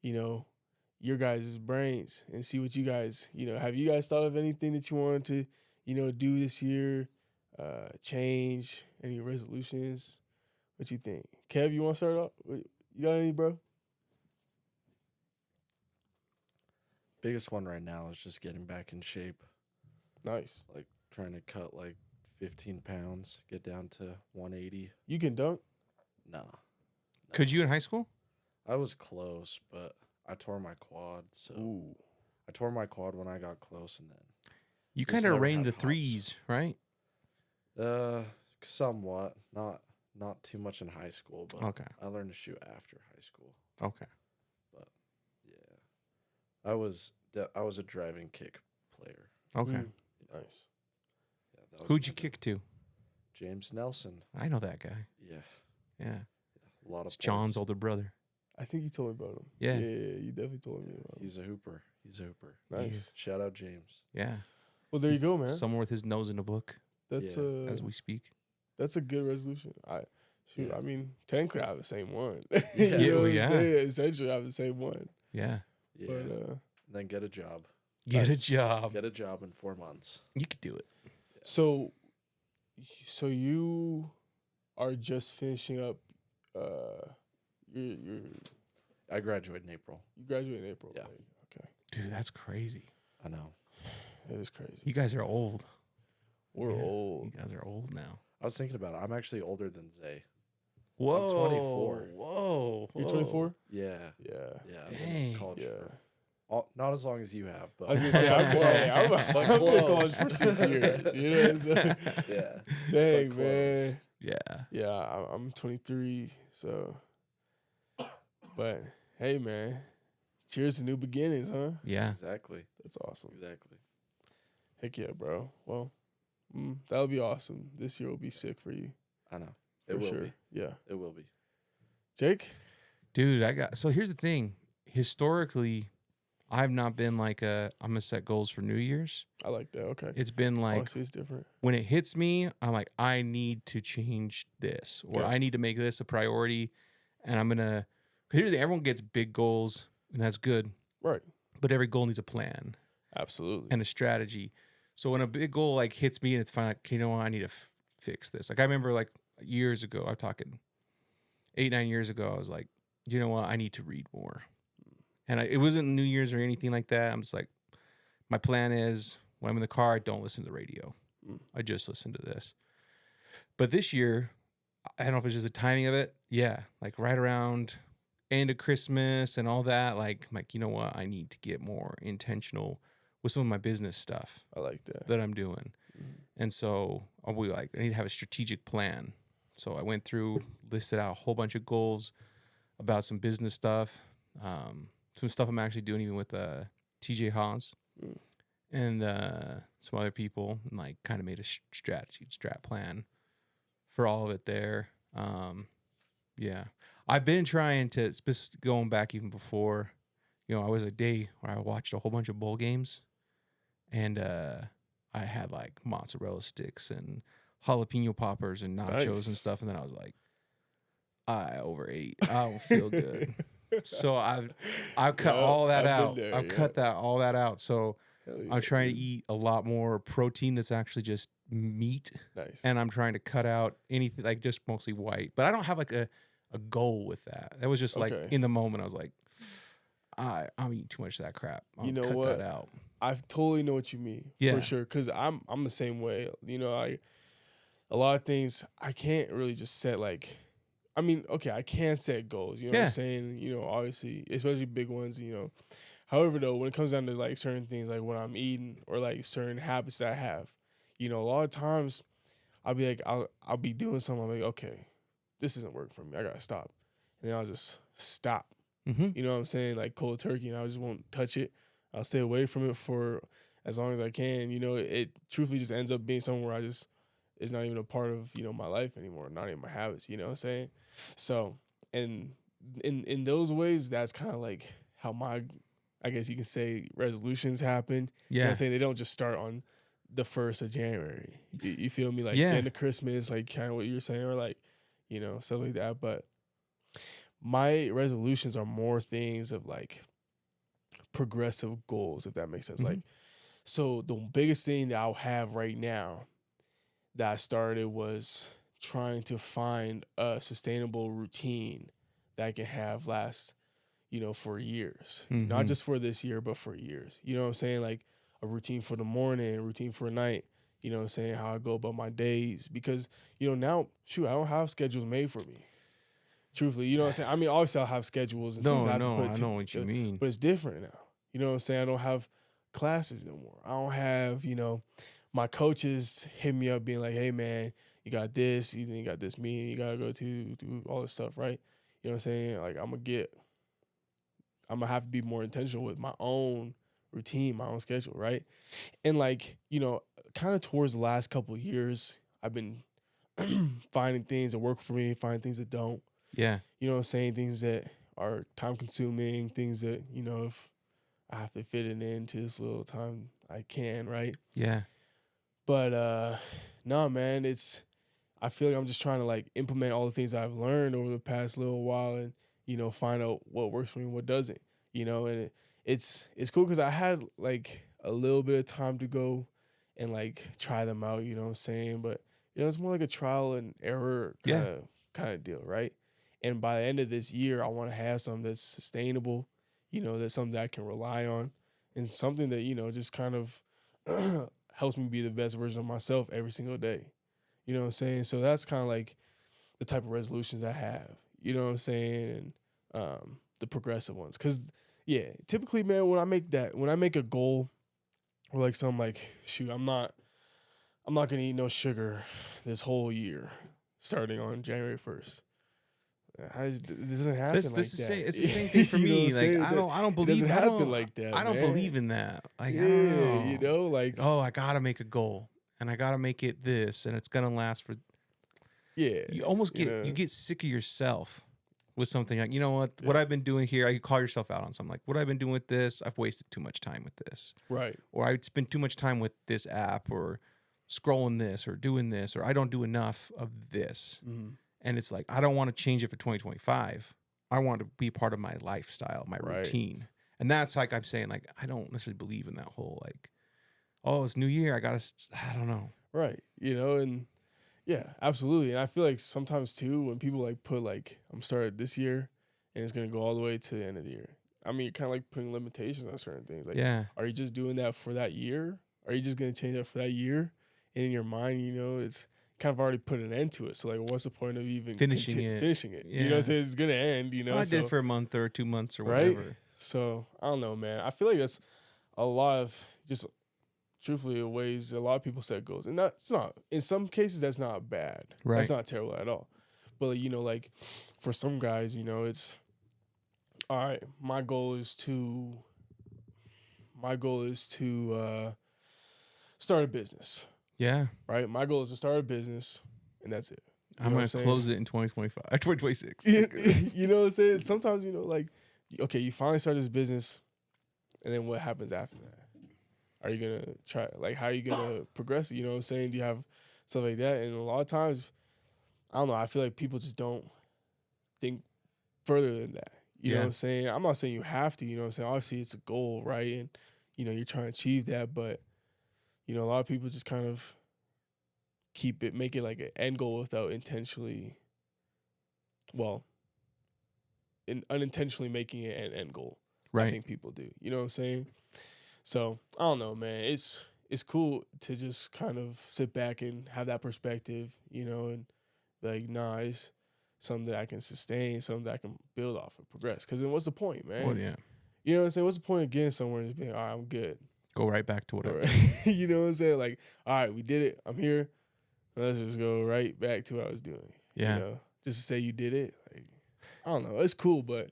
you know, your guys' brains and see what you guys, you know, have you guys thought of anything that you wanted to, you know, do this year, change, any resolutions? What you think? Kev, you want to start off? You got any, bro? Biggest one right now is just getting back in shape. Nice. Like trying to cut like 15 pounds, get down to 180. You can dunk? Nah. Could you in high school? I was close, but I tore my quad. So Ooh. I tore my quad when I got close, and You Just kind of never rained had the hops. threes, right? then somewhat, not too much in high school, but Okay. I learned to shoot after high school. Okay. Yeah, I was a driving kick player. Okay. Nice. Yeah, that was Who'd you my- kick to? James Nelson. I know that guy. Yeah, Yeah. a lot of It's John's points. older brother. I think you told me about him. Yeah. Yeah, you definitely told me about him. He's a hooper. He's a hooper. Nice. Shout out James. Yeah. Well, there you He's go, man. Somewhere with his nose in a book That's Yeah, as we speak. that's a good resolution. Yeah. I mean, technically I have the same one. Yeah. you know Yeah, what I'm yeah. saying? Essentially, I have the same one. Yeah. Yeah. But Then get a job. Get a Nice. job. Get a job in 4 months. You could do it. so you are just finishing up. You I graduate in April. graduate in April. Yeah. Right? Okay, Dude, that's crazy. I know. it is crazy. You guys are old. We're Yeah, old. You guys are old now. I was thinking about it. I'm actually older than Zay. Whoa. 24. Whoa. You're 24. Yeah. Yeah. Yeah. I've been Dang. in college Yeah. for not as long as you have, but I was gonna say I'm But I've been in college close. for 6 years. You know what I'm saying? yeah. Dang, But man. Yeah. Yeah, I'm 23, so. But hey, man, cheers to new beginnings, huh? Yeah. Exactly. That's awesome. Exactly. Heck yeah, bro. Well, that'll be awesome. This year will be sick for you, I know. for It will sure. be. Yeah, It will be. Jake. Dude, so here's the thing. Historically, I've not been like I'm gonna set goals for New Year's. I like that. Okay, It's been like honestly, it's different. when it hits me, I'm like, I need to change this, or Okay. I need to make this a priority. And I'm gonna. Here's the thing, everyone gets big goals, and that's good. Right. But every goal needs a plan Absolutely. and a strategy. So when a big goal like hits me, and it's fine, like, okay, you know what, I need to fix this. Like I remember like years ago, I'm talking 8-9 years ago, I was like, you know what, I need to read more. And it wasn't New Year's or anything like that. I'm just like, my plan is when I'm in the car, I don't listen to the radio. I just listen to this. But this year, I don't know if it's just the timing of it. Yeah, like right around end of Christmas and all that. Like, I'm like, you know what? I need to get more intentional with some of my business stuff I like that. that I'm doing. And so I need to have a strategic plan. So I went through, listed out a whole bunch of goals about some business stuff, some stuff I'm actually doing even with TJ Haas and some other people, and like kind of made a strat plan for all of it there. Yeah, I've been trying to, going back even before, you know, I was a day where I watched a whole bunch of bowl games, and I had like mozzarella sticks and jalapeno poppers and nachos Nice. and stuff, and then I was like, I overate. I don't feel good. So I've cut Yep, all that I've been out. there, I've yep. cut all that out. So Hell yeah, I'm trying to dude. eat a lot more protein that's actually just meat, Nice. and I'm trying to cut out anything like just mostly white. But I don't have like a goal with that. That was just like Okay. in the moment. I was like, I'm eating too much of that crap. I'll You know cut what? that out. I totally know what you mean Yeah. for sure. Cause I'm the same way. You know, a lot of things I can't really just set like. I mean, okay, I can set goals. You know what I'm Yeah. saying? You know, obviously, especially big ones. You know, however though, when it comes down to like certain things, like when I'm eating or like certain habits that I have, you know, a lot of times I'll be like, I'll be doing something. I'm like, okay, this isn't working for me. I gotta stop, and then I'll just stop. Mm-hmm. You know what I'm saying? Like cold turkey, and I just won't touch it. I'll stay away from it for as long as I can. You know, it truthfully just ends up being somewhere where I just it's not even a part of my life anymore, not even my habits. You know what I'm saying? So, and in those ways, that's kind of like how my, I guess you can say, resolutions happen. You know what Yeah. I'm saying? They don't just start on the 1st of January. You feel me? Like Yeah. end of Christmas, like kind of what you're saying, or like stuff like that. But my resolutions are more things of like progressive goals, if that makes sense. Mhm. Like, so the biggest thing that I'll have right now that I started was trying to find a sustainable routine that I can have last, for years. Not Mhm. just for this year, but for years. You know what I'm saying? Like a routine for the morning, a routine for night, you know what I'm saying? How I go about my days. Because, now, shoot, I don't have schedules made for me. Truthfully, you know what I'm saying? I mean, obviously I'll have schedules and things I have to put I know what you mean. but it's different now. You know what I'm saying? I don't have classes no more. I don't have, my coaches hit me up being like, hey man, you got this, you got this meeting, you gotta go to do all this stuff, right? You know what I'm saying? Like I'm gonna have to be more intentional with my own routine, my own schedule, right? And like, kind of towards the last couple of years, I've been finding things that work for me, finding things that don't. Yeah. You know what I'm saying? Things that are time consuming, things that, if I have to fit it into this little time, I can, right? Yeah. But no, man, I feel like I'm just trying to like implement all the things I've learned over the past little while and, find out what works for me and what doesn't. And it's cool because I had like a little bit of time to go and like try them out, you know what I'm saying? But it's more like a trial and error Yeah. kind of deal, right? And by the end of this year, I want to have something that's sustainable, that's something that I can rely on and something that, just kind of helps me be the best version of myself every single day. You know what I'm saying? So that's kind of like the type of resolutions I have. You know what I'm saying? And the progressive ones. Cause yeah, typically, man, when I make a goal or like something like, shoot, I'm not gonna eat no sugar this whole year, starting on January 1st. This doesn't happen like This is that. it's the same thing for You know what me. I'm Like saying? I don't It doesn't believe happen like that, I don't man. believe in that. Like Yeah, I don't know. like Oh, I gotta make a goal and I gotta make it this and it's gonna last for yeah, you almost you get know, sick of yourself with something like, you know what yeah, I've been doing here, you call yourself out on something like what I've been doing with this, I've wasted too much time with this. right. Or I spend too much time with this app or scrolling this or doing this or I don't do enough of this. Mhm. And it's like I don't want to change it for 2025. I want to be part of my lifestyle, my Right. routine. And that's like I'm saying like I don't necessarily believe in that whole like oh, it's new year, I don't know. Right. And yeah, absolutely. And I feel like sometimes too, when people like put like, I'm started this year and it's going to go all the way to the end of the year. I mean, you're kind of like putting limitations on certain things. Like, Yeah. are you just doing that for that year? Are you just going to change that for that year? And in your mind, it's kind of already put an end to it. So like, what's the point of even Finishing it. Finishing it? You know what Yeah. I'm saying? It's going to end, Well, I did it for a month or 2 months or right? whatever. So I don't know, man. I feel like that's a lot of just truthfully the ways a lot of people set goals. And that's not, in some cases, that's not bad. Right. That's not terrible at all. But, like for some guys, it's, all right, my goal is to start a business, Yeah. right? My goal is to start a business and that's it. You I'm know going what to I'm close saying? it in 2025, 2026. You know what I'm saying? Sometimes, like, okay, you finally start this business and then what happens after that? Are you going to try, like, how are you going to progress? You know what I'm saying? Do you have stuff like that? And a lot of times, I don't know, I feel like people just don't think further than that. You know what I'm saying? I'm not saying you have to, you know what I'm saying? Obviously, it's a goal, right? And, you're trying to achieve that. But, a lot of people just kind of make it like an end goal without unintentionally making it an end goal. Right. I think people do. You know what I'm saying? So I don't know, man. It's cool to just kind of sit back and have that perspective, you know, and like, nah, it's something that I can sustain, something that I can build off and progress. Because then what's the point, man? Oh yeah. You know what I'm saying? What's the point of getting somewhere and just being, all right, I'm good. Go right back to All whatever. right. You know what I'm saying? Like, all right, we did it. I'm here. Let's just go right back to what I was doing. Yeah. You know, just to say you did it. Like, I don't know. It's cool, but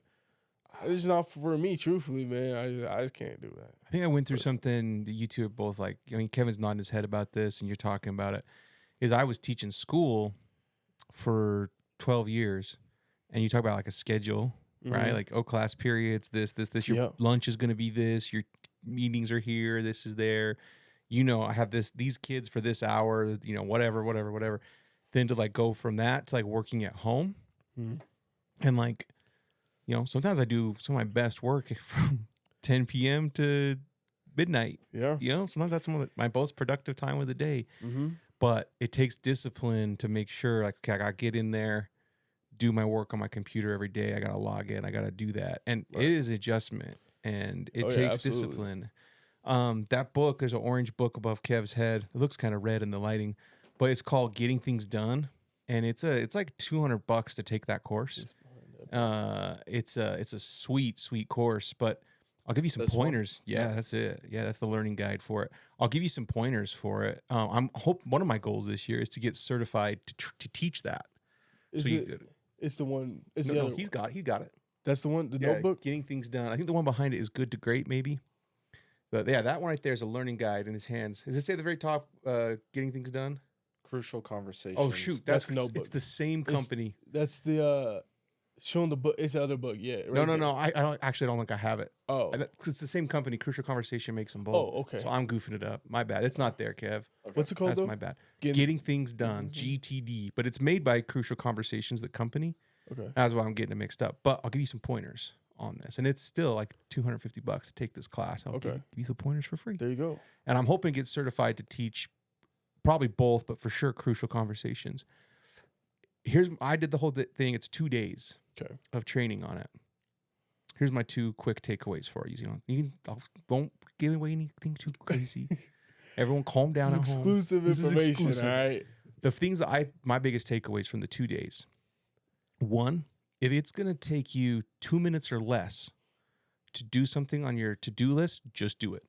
it's not for me, truthfully, man. I just can't do that. I think I went through something that you two are both like. I mean, Kevin's nodding his head about this, and you're talking about it. Is I was teaching school for 12 years, and you talk about like a schedule, right? Mhm. Like, class periods, this. Your Yeah. lunch is going to be this. Your meetings are here. This is there. You know, I have these kids for this hour. You know, whatever. Then to like go from that to like working at home, Mhm. and like, you know, sometimes I do some of my best work from 10 p.m. to midnight. Yeah. You know, sometimes that's some of my most productive time of the day. Mm-hmm. But it takes discipline to make sure, like, okay, I gotta get in there, do my work on my computer every day. I gotta log in. I gotta do that, and Right. it is adjustment, and it Oh, yeah, takes absolutely. discipline. That book, there's an orange book above Kev's head. It looks kind of red in the lighting, but it's called Getting Things Done, and it's like $200 to take that course. It's a sweet course, but I'll give you some This one? pointers. Yeah, No. that's it. Yeah, that's the learning guide for it. I'll give you some pointers for it. One of my goals this year is to get certified to teach that. Is So it? It's the one. It's no, the no, other. he got it. That's the one. The Yeah, notebook. Getting Things Done. I think the one behind it is Good to Great, maybe. But yeah, that one right there is a learning guide in his hands. Does it say at the very top, Getting Things Done? Crucial conversations. Oh shoot, That's it's Notebook. the same It's- company. That's the showing the book. It's the other book. Yeah. Right No. there. I don't think I have it. Oh. It's the same company. Crucial Conversation makes them both. Oh, okay. So I'm goofing it up. My bad. It's not there, Kev. Okay. What's it called That's though? my bad. Getting- Getting Things Done, GTD. But it's made by Crucial Conversations, the company. Okay. That's why I'm getting it mixed up. But I'll give you some pointers on this. And it's still like $250 to take this class. I'll give Okay. you some pointers for free. There you go. And I'm hoping to get certified to teach probably both, but for sure Crucial Conversations. I did the whole thing. It's 2 days Okay. of training on it. Here's my 2 quick takeaways for you. Don't give away anything too crazy. Everyone calm down This is at home. exclusive This is information. exclusive. All right. The things that my biggest takeaways from the 2 days. One, if it's going to take you 2 minutes or less to do something on your to-do list, just do it.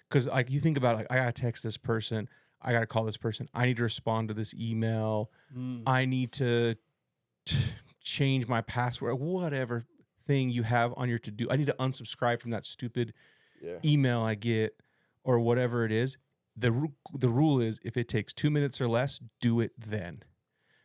Because like you think about it, like, I got to text this person. I got to call this person. I need to respond to this email. I need to change my password, whatever thing you have on your to-do. I need to unsubscribe from that stupid Yeah. email I get or whatever it is. The rule is if it takes 2 minutes or less, do it then.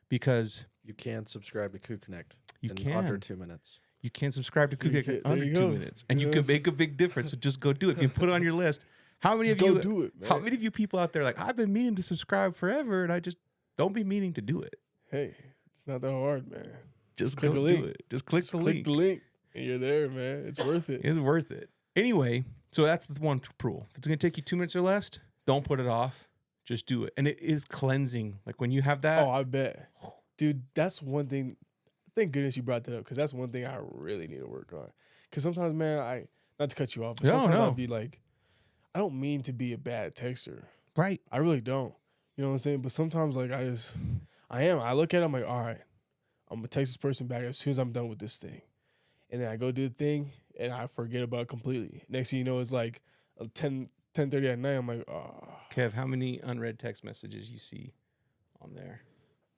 Because You can subscribe to KuConnect you in can. under 2 minutes. You can subscribe to You KuConnect can- in under there you 2 go. minutes. And you can Yes. make a big difference. So just go do it. If you put it on your list, how many Just of go you do it, man. how many of you people out there like, I've been meaning to subscribe forever and I just don't be meaning to do it. Hey, it's not that hard, man. Just click go the do link. it. Just click Just the click link. the link, and you're there, man. It's worth it. It's worth it. Anyway, so that's the one rule. If it's going to take you 2 minutes or less, don't put it off. Just do it. And it is cleansing. Like when you have that. Oh, I bet, dude. That's one thing. Thank goodness you brought that up because that's one thing I really need to work on. Because sometimes, man, not to cut you off, but No, sometimes no. I'll be like, I don't mean to be a bad texter. Right. I really don't. You know what I'm saying? But sometimes, like, I am. I look at it, I'm like, all right, I'm gonna text this person back as soon as I'm done with this thing, and then I go do the thing, and I forget about it completely. Next thing you know, it's like 10:30 at night. I'm like, oh. Kev, how many unread text messages you see on there?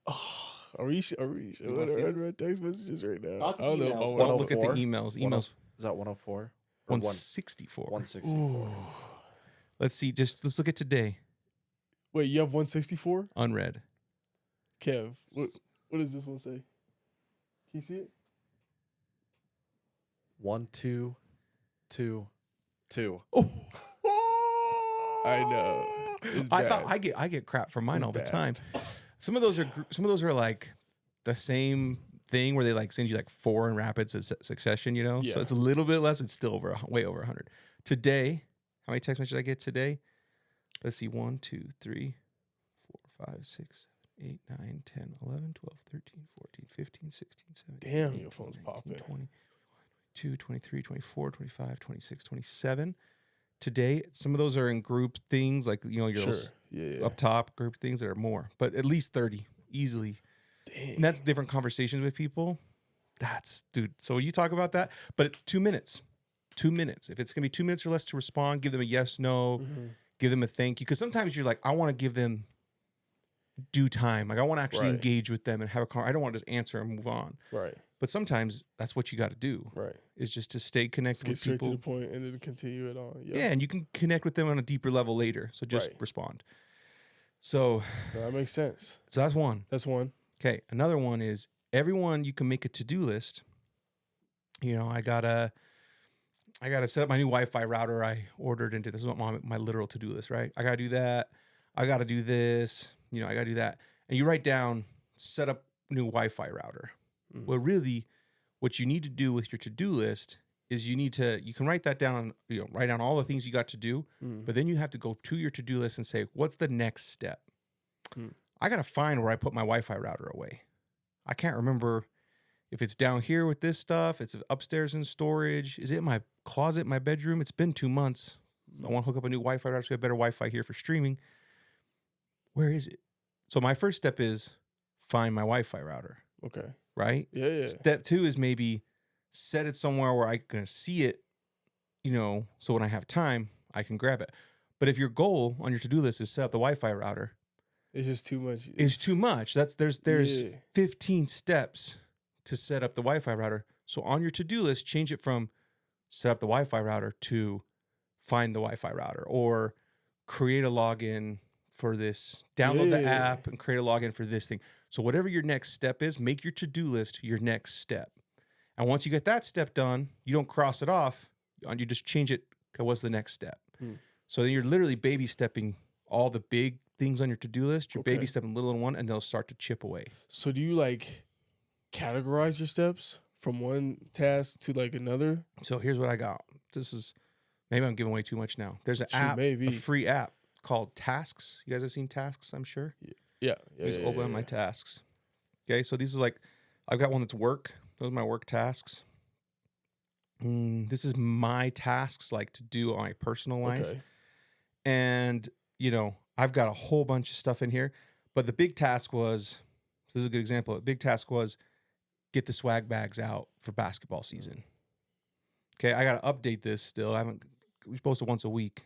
Are we showing wanna see our this? unread text messages right now? Not the I don't know if I emails. want Don't to look at the 104? emails. Emails Is that 104? Or 164. 164. Let's see. Let's look at today. Wait, you have 164? Unread. Kev, what does this one say? Can you see it? 1, 2, 2, 2. I know. It's I bad. thought I get crap from mine It's all the bad. time. Some of those are like the same thing where they like send you like 4 in rapid succession, you know? So Yeah. it's a little bit less. It's still way over 100. Today, how many text messages I get today? Let's see. 1, 2, 3, 4, 5, 6, 7, 8, 9, 10, 11, 12, 13, 14, 15, 16, 17. Damn, 18, your phone's 19, popping. 20, 22, 23, 24, 25, 26, 27. Today, some of those are in group things, like, you know, your Sure. little Yeah. up top group things that are more, but at least 30 easily. Dang. And that's different conversations with people. That's, dude. So you talk about that, but it's 2 minutes. 2 minutes. If it's going to be 2 minutes or less to respond, give them a yes, no, give them a thank you. Because sometimes you're like, I want to give them due time. Like, I want to actually Right. engage with them and have a I don't want to just answer and move on. Right. But sometimes that's what you got to do. Right. Is just to stay Let's connected get with straight people. to the point and then continue it on. Yeah, and you can connect with them on a deeper level later. So just Right. respond. So No, that makes sense. that's one. That's one. Okay, another one is everyone you can make a to-do list. You know, I gotta set up my new Wi-Fi router I ordered into. This is what my literal to-do list, right? I gotta do that. I gotta do this. You know, I gotta do that. And you write down, set up new Wi-Fi router. Well, really, what you need to do with your to-do list is you can write that down, you know, write down all the things you got to do, but then you have to go to your to-do list and say, what's the next step? I got to find where I put my Wi-Fi router away. I can't remember if it's down here with this stuff, it's upstairs in storage. Is it in my closet, my bedroom? It's been 2 months. I want to hook up a new Wi-Fi router so we have better Wi-Fi here for streaming. Where is it? So my first step is find my Wi-Fi router, Okay. right? Yeah. Step 2 is maybe set it somewhere where I can see it, you know, so when I have time, I can grab it. But if your goal on your to-do list is set up the Wi-Fi router, It's just too much. it's too much. There's Yeah. 15 steps to set up the Wi-Fi router. So on your to-do list, change it from set up the Wi-Fi router to find the Wi-Fi router, or create a login for this, download the Yeah. app and create a login for this thing. So whatever your next step is, make your to-do list your next step. And once you get that step done, you don't cross it off. You just change it. Okay, what's the next step? So then you're literally baby stepping all the big things on your to-do list. You're baby Okay. stepping little in one, and they'll start to chip away. So do you like categorize your steps from one task to like another? So here's what I got. This is, maybe I'm giving away too much now. There's an Shoot, app, maybe. a free app called Tasks. You guys have seen Tasks, I'm sure. Yeah. Just open my tasks. Okay, so these are like, I've got one that's work. Those are my work tasks. This is my tasks, like to do on my personal life. Okay. And, you know, I've got a whole bunch of stuff in here. But the big task was, this is a good example. The big task was get the swag bags out for basketball season. Okay, I got to update this still. We post it once a week.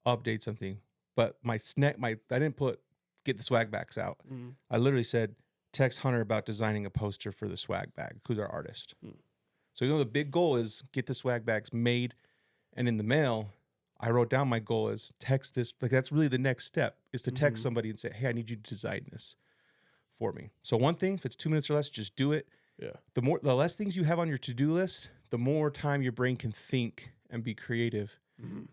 Update something. But I didn't put get the swag bags out. I literally said, text Hunter about designing a poster for the swag bag, who's our artist. So, you know, the big goal is get the swag bags made and in the mail. I wrote down my goal is text this. Like, that's really the next step, is to text somebody and say, hey, I need you to design this for me. So one thing, if it's 2 minutes or less, just do it. Yeah. The less things you have on your to-do list, the more time your brain can think and be creative,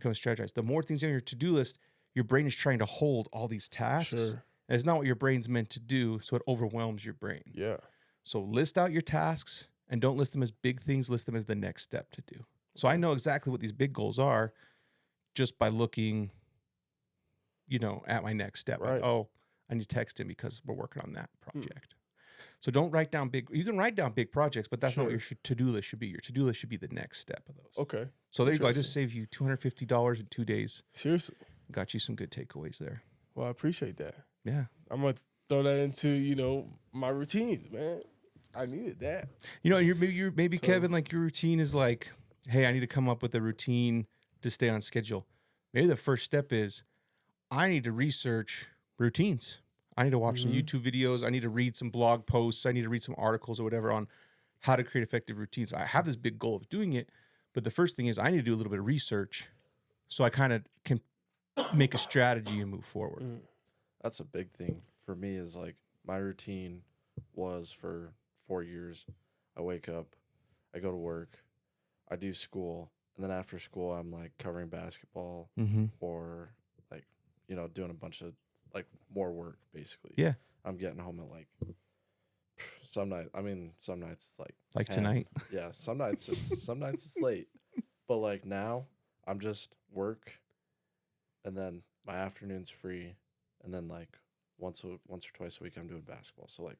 come strategize. The more things on your to-do list, your brain is trying to hold all these tasks. Sure. And it's not what your brain's meant to do, so it overwhelms your brain. Yeah. So list out your tasks and don't list them as big things, list them as the next step to do. So I know exactly what these big goals are just by looking, you know, at my next step. Right. Like, oh, I need to text him because we're working on that project. So don't write down you can write down big projects, but that's not what your to-do list should be. Your to-do list should be the next step of those. Okay. So there you go. I just saved you $250 in 2 days. Seriously. Got you some good takeaways there. Well, I appreciate that. Yeah. I'm gonna throw that into, you know, my routines, man. I needed that. You know, maybe So- Kevin, like your routine is like, hey, I need to come up with a routine to stay on schedule. Maybe the first step is I need to research routines. I need to watch some YouTube videos. I need to read some blog posts. I need to read some articles or whatever on how to create effective routines. I have this big goal of doing it, but the first thing is I need to do a little bit of research so I kind of can make a strategy and move forward. That's a big thing for me, is like my routine was for 4 years. I wake up, I go to work, I do school, and then after school I'm like covering basketball or like, you know, doing a bunch of like more work basically. Yeah. I'm getting home at like some nights Like 10. tonight. Yeah, some nights it's late. But like now I'm just work, and then my afternoon's free, and then like once or twice a week I'm doing basketball. So like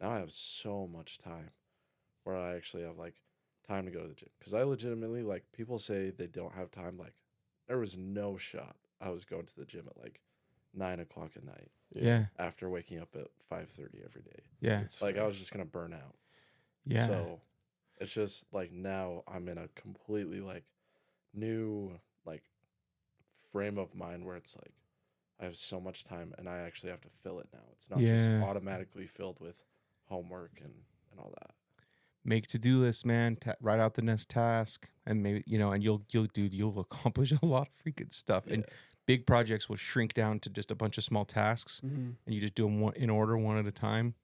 now I have so much time where I actually have like time to go to the gym. Because I legitimately, like, people say they don't have time. Like, there was no shot I was going to the gym at, like, 9 o'clock at night Yeah. after waking up at 5:30 every day. Yeah. It's Like, fair. I was just going to burn out. Yeah. So, it's just, like, now I'm in a completely, like, new, like, frame of mind where it's, like, I have so much time and I actually have to fill it now. It's not just Yeah. automatically filled with homework and all that. Make to-do lists, man. Write out the next task, and maybe and you'll accomplish a lot of freaking stuff. And Yeah. big projects will shrink down to just a bunch of small tasks, Mm-hmm. and you just do them in order, one at a time,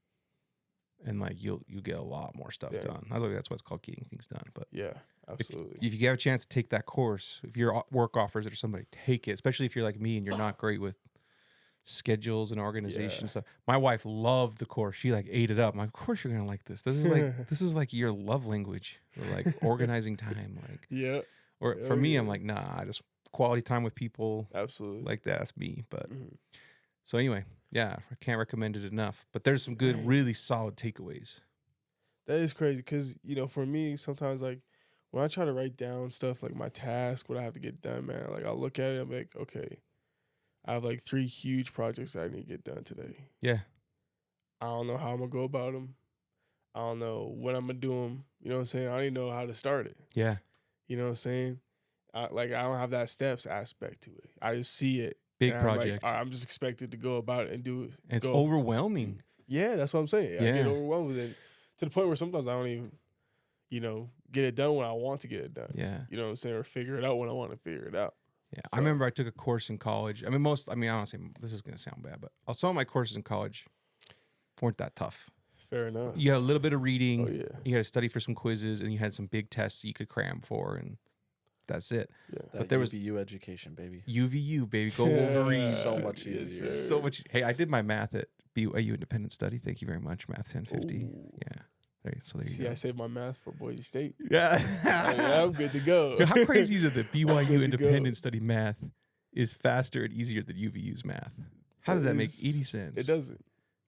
and like you'll get a lot more stuff Yeah. done. I think that's what's called getting things done. But Yeah, if absolutely. you have a chance to take that course, if your work offers it or somebody, take it. Especially if you're like me and you're not great with schedules and organization Yeah. stuff. My wife loved the course. She like ate it up. I'm like, of course you're gonna like this. This is like your love language, or like organizing time. Like, Yeah, or Oh, for me, I'm yeah. like, nah, I just quality time with people. absolutely. Like that's me. But Mhm. so anyway, yeah, I can't recommend it enough. But there's some good, Dang. really solid takeaways. That is crazy because, for me, sometimes, like, when I try to write down stuff, like my task, what I have to get done, man, like, I'll look at it and be like, okay, I have, like, 3 huge projects that I need to get done today. Yeah. I don't know how I'm going to go about them. I don't know when I'm going to do them. You know what I'm saying? I don't even know how to start it. Yeah. You know what I'm saying? I don't have that steps aspect to it. I just see it. Big and I'm like, project. all right, I'm just expected to go about it and do it. And it's go. overwhelming. Yeah, that's what I'm saying. I Yeah. get overwhelmed with it to the point where sometimes I don't even, get it done when I want to get it done. Yeah. You know what I'm saying? Or figure it out when I want to figure it out. Yeah, So- I remember I took a course in college. I mean, I don't say this is going to sound bad, but some of my courses in college weren't that tough. Fair enough. You had a little bit of reading. Oh, yeah. You had to study for some quizzes, and you had some big tests you could cram for, and that's it. Yeah. That there was- UVU education, baby. UVU, baby, go Wolverines. So much Yes, easier. sir. So much. Hey, I did my math at BYU Independent Study. Thank you very much, Math 1050. Ooh. Yeah. There you See, go. I saved my math for Boise State. Yeah. Yeah, I'm good to go. Yo, how crazy is it that Good BYU to Independent go. Study math is faster and easier than UVU's math? How does that make It's- any sense? It doesn't.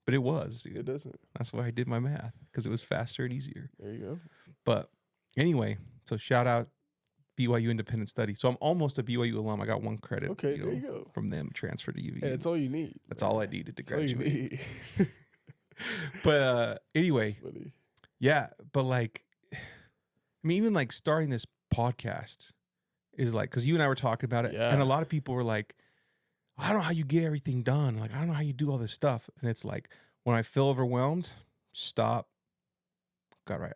But it was, dude. It doesn't. That's why I did my math, because it was faster and easier. There you go. But anyway, so shout out BYU Independent Study. So I'm almost a BYU alum. I got 1 credit. Okay, there you go. From them, transferred to UVU. Hey, that's all you need. That's all I needed to That's all you graduate. need. But anyway, That's funny. yeah. But like, I mean, even like starting this podcast is like, because you and I were talking about it, Yeah. and a lot of people were like, I don't know how you get everything done. Like, I don't know how you do all this stuff. And it's like, when I feel overwhelmed, stop. Got right.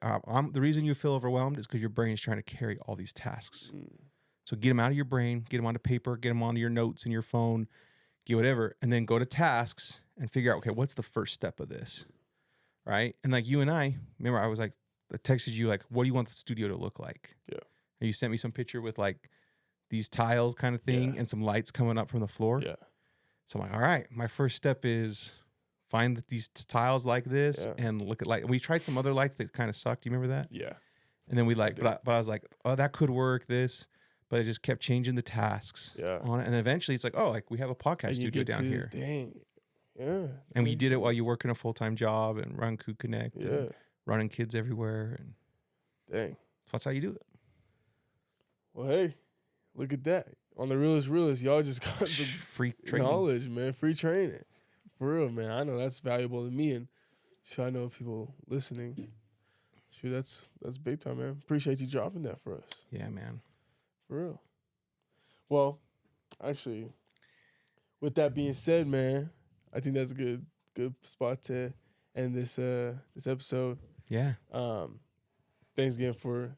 The reason you feel overwhelmed is because your brain is trying to carry all these tasks. Mm. So get them out of your brain, get them onto paper, get them onto your notes in your phone, get whatever, and then go to tasks and figure out, okay, what's the first step of this, right? And like you and I, remember I was like, I texted you like, what do you want the studio to look like? Yeah. And you sent me some picture with like these tiles kind of thing Yeah. and some lights coming up from the floor. Yeah. So I'm like, all right, my first step is find these tiles like this Yeah. and look at light. And we tried some other lights that kind of sucked. Do you remember that? Yeah. And then we like, do. but I was like, oh, that could work. This, but it just kept changing the tasks Yeah. on it. And then eventually it's like, oh, like we have a podcast And you studio get down to- here. Dang. Yeah. And we makes did it while sense. you work in a full-time job and run Coup Connect Yeah. and running kids everywhere. And Dang. that's how you do it. Well, hey, look at that. On the Realist, y'all just got the Free training. knowledge, man. Free training. For real, man. I know that's valuable to me, and sure I know people listening. Sure, that's big time, man. Appreciate you dropping that for us. Yeah, man. For real. Well, actually, with that being said, man, I think that's a good spot to end this episode. Yeah. Thanks again for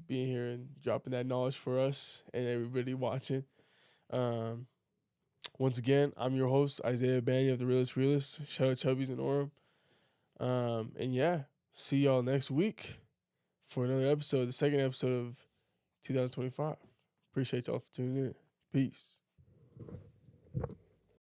being here and dropping that knowledge for us and everybody watching. Once again, I'm your host, Isaiah Bagnah of the Realist. Shout out Chubbies and Orem. And yeah, see y'all next week for another episode, the second episode of 2025. Appreciate y'all for tuning in. Peace.